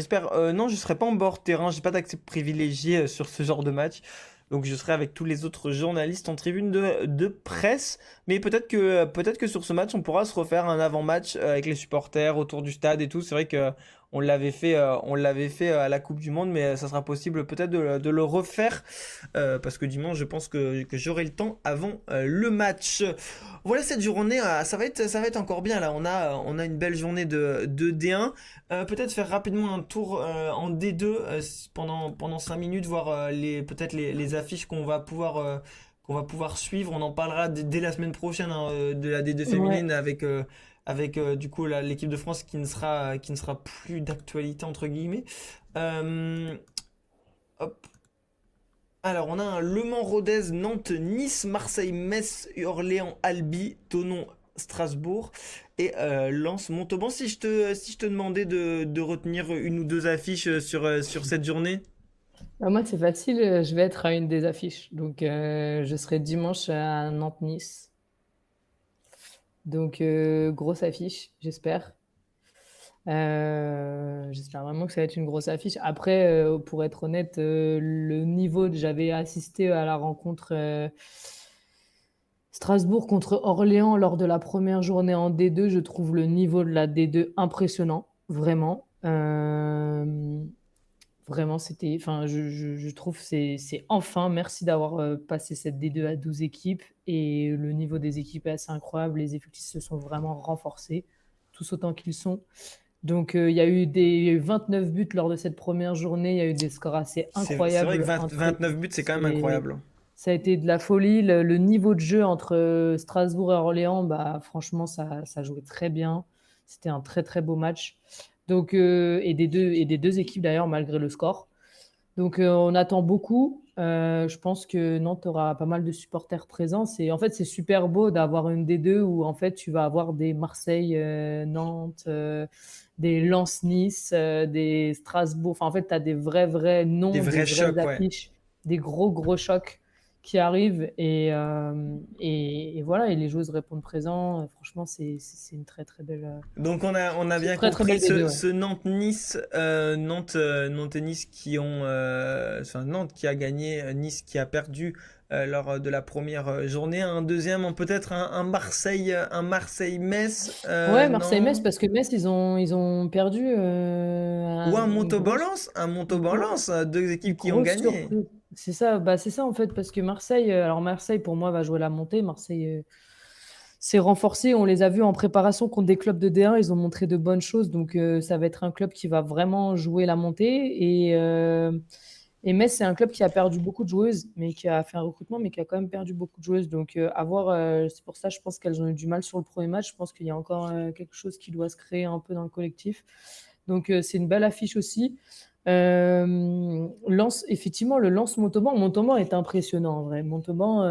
Non, je serai pas en bord terrain, j'ai pas d'accès privilégié sur ce genre de match. Donc je serai avec tous les autres journalistes en tribune de presse. Mais peut-être que sur ce match, on pourra se refaire un avant-match avec les supporters autour du stade et tout. C'est vrai que on l'avait fait à la Coupe du Monde, mais ça sera possible peut-être de le refaire parce que dimanche, je pense que j'aurai le temps avant le match. Voilà cette journée, ça va être encore bien là. On a une belle journée de D1. Peut-être faire rapidement un tour en D2 pendant 5 minutes, voir peut-être les affiches qu'on va pouvoir suivre. On en parlera dès la semaine prochaine hein, de la D2 Ouais. féminine avec du coup l'équipe de France qui ne sera plus d'actualité entre guillemets. Euh, hop. Alors on a un Le Mans Rodez, Nantes, Nice, Marseille, Metz, Orléans, Albi, Thonon, Strasbourg et Lens Montauban. Si je te demandais de retenir une ou deux affiches sur cette journée. Bah, moi, c'est facile, je vais être à une des affiches. Donc, je serai dimanche à Nantes-Nice. Donc, grosse affiche, j'espère. J'espère vraiment que ça va être une grosse affiche. Après, pour être honnête, le niveau, j'avais assisté à la rencontre Strasbourg contre Orléans lors de la première journée en D2. Je trouve le niveau de la D2 impressionnant, vraiment. Vraiment, enfin, je trouve que c'est enfin, merci d'avoir passé cette D2 à 12 équipes. Et le niveau des équipes est assez incroyable. Les effectifs se sont vraiment renforcés, tous autant qu'ils sont. Donc, il y a eu 29 buts lors de cette première journée. Il y a eu des scores assez C'est vrai que incroyables. 29 buts, c'est quand même incroyable. Ça a été de la folie. Le niveau de jeu entre Strasbourg et Orléans, bah, franchement, ça jouait très bien. C'était un très, très beau match. Donc, et des deux équipes d'ailleurs, malgré le score. Donc, on attend beaucoup. Je pense que Nantes aura pas mal de supporters présents. En fait, c'est super beau d'avoir une D2 où en fait, tu vas avoir des Marseille, Nantes, des Lens-Nice, des Strasbourg. Enfin, en fait, tu as des vrais Des noms, des vrais vraies chocs, ouais. affiches, des gros chocs qui arrivent. Et voilà, et les joueuses répondent présents. Franchement, c'est une très, très belle, Donc on a c'est une bien très, très compris belle D2, ce, ouais. ce Nantes-Nice, Nantes et Nice qui ont, enfin Nantes qui a gagné, Nice qui a perdu lors de la première journée. Un deuxième, peut-être un Marseille-Metz, Ouais, Marseille-Metz, non? parce que Metz, ils ont perdu Ou une grosse, Un une gros- Montauban-Lens, deux une équipes qui ont grosse gagné. surprise. C'est ça en fait, parce que Marseille, alors Marseille pour moi va jouer la montée. Marseille s'est renforcé. On les a vus en préparation contre des clubs de D1. Ils ont montré de bonnes choses, donc ça va être un club qui va vraiment jouer la montée. Et Metz, c'est un club qui a perdu beaucoup de joueuses, mais qui a fait un recrutement, mais qui a quand même perdu beaucoup de joueuses. Donc, à voir, c'est pour ça, je pense qu'elles ont eu du mal sur le premier match. Je pense qu'il y a encore quelque chose qui doit se créer un peu dans le collectif. Donc, c'est une belle affiche aussi. Effectivement, le Lens Montauban. Montauban est impressionnant en vrai. Montauban,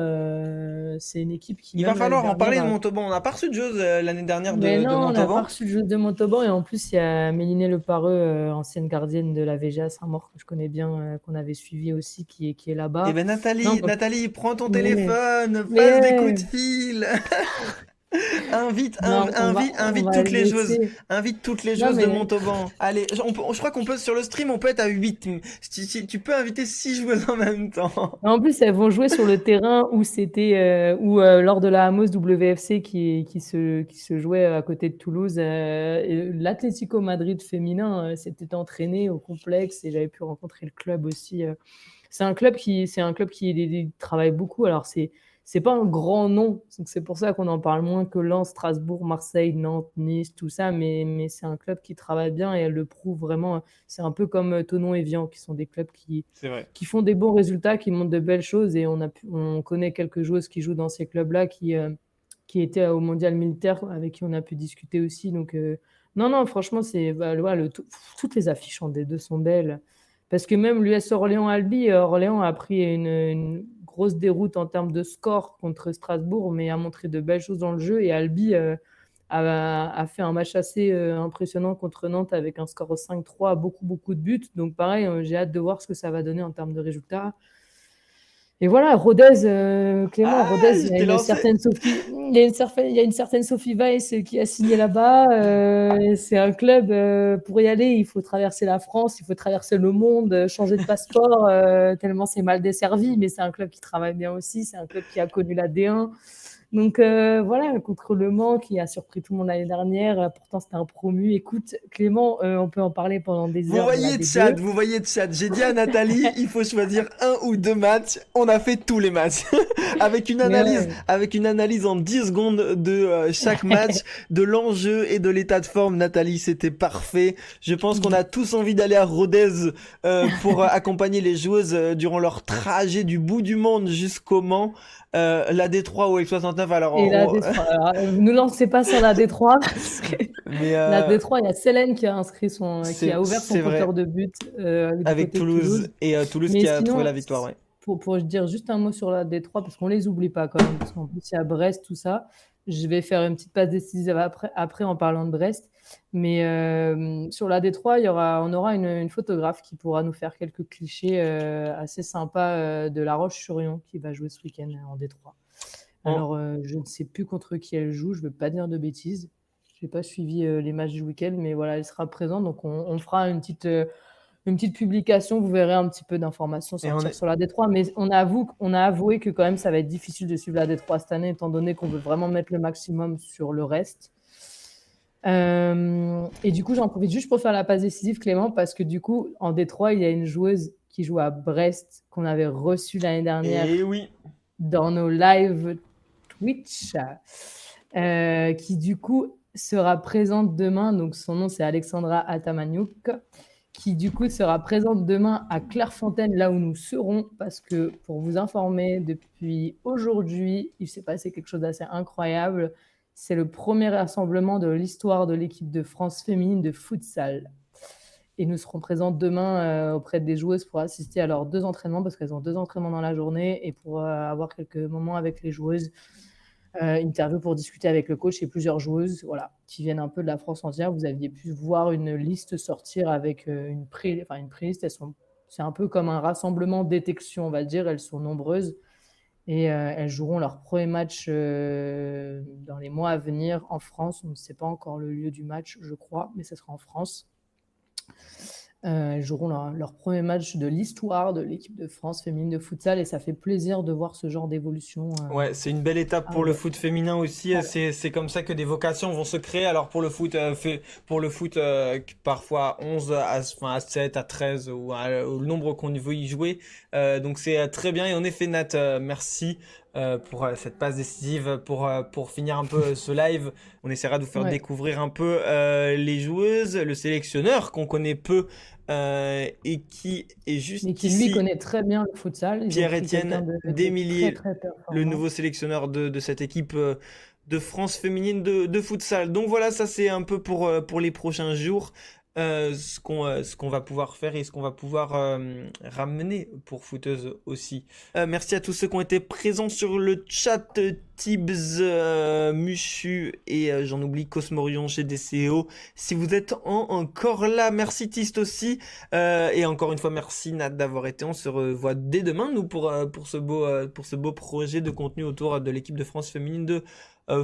c'est une équipe qui, Il va même l'année falloir en dernière, parler de Montauban. On n'a pas reçu de joueuse l'année dernière mais de non, on n'a pas Montauban. reçu le jeu de Montauban. Et en plus, il y a Mélinée Lepareux, ancienne gardienne de la VGA Saint-Maur, que je connais bien, qu'on avait suivi aussi, qui est Eh là-bas. ben Non, Nathalie, prends ton mais, téléphone, passe des coups mais de fil. Invite, non, on invite va toutes le les joueuses. laisser. Invite toutes les Non, joueuses de mais Montauban. Allez, je crois qu'on peut, sur le stream, on peut être à 8. Si tu peux inviter 6 joueuses en même temps. en plus, elles vont jouer sur le terrain où lors de la Amos WFC qui se jouait à côté de Toulouse, l'Atlético Madrid féminin s'était entraîné au complexe et j'avais pu rencontrer le club aussi. C'est un club qui travaille beaucoup. Alors, c'est pas un grand nom, donc c'est pour ça qu'on en parle moins que Lens, Strasbourg, Marseille, Nantes, Nice, tout ça, mais c'est un club qui travaille bien et elle le prouve vraiment. C'est un peu comme Thonon et Vian, qui sont des clubs C'est vrai. qui font des bons résultats, qui montrent de belles choses, et on connaît quelques joueuses qui jouent dans ces clubs-là, qui étaient au mondial militaire, avec qui on a pu discuter aussi. Donc, non, franchement, toutes les affiches en D2 sont belles. Parce que même l'US Orléans-Albi, Orléans a pris une grosse déroute en termes de score contre Strasbourg, mais a montré de belles choses dans le jeu. Et Albi a fait un match assez impressionnant contre Nantes avec un score 5-3, beaucoup de buts. Donc pareil, j'ai hâte de voir ce que ça va donner en termes de résultats. Et voilà, Rodez, Clément, Ah, Rodez, je t'ai lancé. il y a une certaine Sophie Weiss qui a signé là-bas. C'est un club, pour y aller, il faut traverser la France, il faut traverser le monde, changer de passeport, tellement c'est mal desservi, mais c'est un club qui travaille bien aussi, c'est un club qui a connu la D1. Donc voilà, contre Le Mans qui a surpris tout le monde l'année dernière, pourtant c'était un promu. Écoute, Clément, on peut en parler pendant des heures de la D2. Vous voyez Tchad. J'ai dit à Nathalie, il faut choisir un ou deux matchs. On a fait tous les matchs. Mais ouais. Avec une analyse en 10 secondes de chaque match, de l'enjeu et de l'état de forme. Nathalie, c'était parfait. Je pense qu'on a tous envie d'aller à Rodez pour accompagner les joueuses durant leur trajet du bout du monde jusqu'au Mans. La D3 ou X69, Et la D3. Alors, ne lancez pas sur la D3 parce que mais la D3, il y a Célène qui a ouvert son c'est vrai. compteur de but du Avec côté de Toulouse Toulouse. et Toulouse Mais qui a trouvé sinon, la victoire, ouais. pour dire juste un mot sur la D3, parce qu'on les oublie pas quand même, parce qu'en plus il y a Brest, tout ça. Je vais faire une petite passe décisive après en parlant de Brest. Mais sur la D3, on aura une photographe qui pourra nous faire quelques clichés assez sympas de La Roche-sur-Yon qui va jouer ce week-end en D3. Alors, je ne sais plus contre qui elle joue, je ne veux pas dire de bêtises. Je n'ai pas suivi les matchs du week-end, mais voilà, elle sera présente. Donc, on fera une petite publication. Vous verrez un petit peu d'informations sortir sur la D3. Mais on a avoué que quand même, ça va être difficile de suivre la D3 cette année, étant donné qu'on veut vraiment mettre le maximum sur le reste. Et du coup, j'en profite juste pour faire la passe décisive, Clément, parce que du coup, en D3, il y a une joueuse qui joue à Brest qu'on avait reçue l'année dernière dans nos lives Twitch, qui du coup sera présente demain. Donc son nom c'est Alexandra Atamaniuk, qui du coup sera présente demain à Clairefontaine, là où nous serons, parce que pour vous informer, depuis aujourd'hui, il s'est passé quelque chose d'assez incroyable. C'est le premier rassemblement de l'histoire de l'équipe de France féminine de futsal. Et nous serons présents demain auprès des joueuses pour assister à leurs 2 entraînements, parce qu'elles ont 2 entraînements dans la journée, et pour avoir quelques moments avec les joueuses, interview pour discuter avec le coach et plusieurs joueuses, voilà, qui viennent un peu de la France entière. Vous aviez pu voir une liste sortir avec une pré-liste. C'est un peu comme un rassemblement détection, on va dire. Elles sont nombreuses et elles joueront leur premier match dans les mois à venir en France. On ne sait pas encore le lieu du match, je crois, mais ça sera en France. Elles joueront leur premier match de l'histoire de l'équipe de France féminine de futsal, et ça fait plaisir de voir ce genre d'évolution. Ouais, c'est une belle étape pour le foot féminin aussi. Ouais. C'est comme ça que des vocations vont se créer. Alors pour le foot, parfois 11 à 7, à 13 ou au nombre qu'on veut y jouer. Donc c'est très bien. Et en effet, Nat, merci pour cette passe décisive. Pour finir un peu ce live, on essaiera de vous faire découvrir un peu les joueuses, le sélectionneur qu'on connaît peu. Et qui est juste mais qui lui connaît très bien le futsal. Pierre-Étienne Desmilliers, le nouveau sélectionneur de cette équipe de France féminine de futsal. Donc voilà, ça c'est un peu pour les prochains jours. Ce qu'on va pouvoir faire et ce qu'on va pouvoir ramener pour Footeuse aussi. Merci à tous ceux qui ont été présents sur le chat, Tibbs, Muchu et j'en oublie, Cosmorion, GDCO. Si vous êtes encore là, merci Tist aussi. Et encore une fois, merci Nat d'avoir été. On se revoit dès demain, nous, pour ce beau projet de contenu autour de l'équipe de France féminine de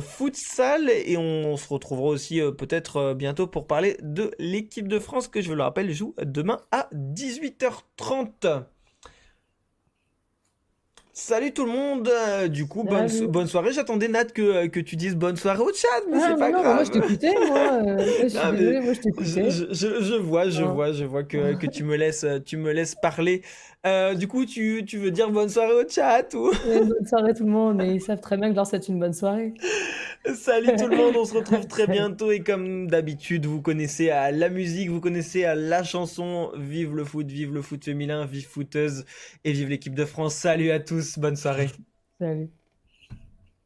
futsal, et on se retrouvera aussi peut-être bientôt pour parler de l'équipe de France que, je le rappelle, joue demain à 18h30. Salut tout le monde. Du coup, bonne soirée. J'attendais Nat que tu dises bonne soirée au chat, mais c'est pas grave. Moi je t'écoutais, je suis désolée, moi je t'écoutais. Je vois que tu me laisses parler. Du coup, tu veux dire bonne soirée au chat ou... Bonne soirée tout le monde, mais ils savent très bien que je leur souhaite une bonne soirée. Salut tout le monde, on se retrouve très bientôt, et comme d'habitude, vous connaissez à la musique, vous connaissez à la chanson. Vive le foot féminin, vive Footeuse et vive l'équipe de France. Salut à tous, bonne soirée. Salut.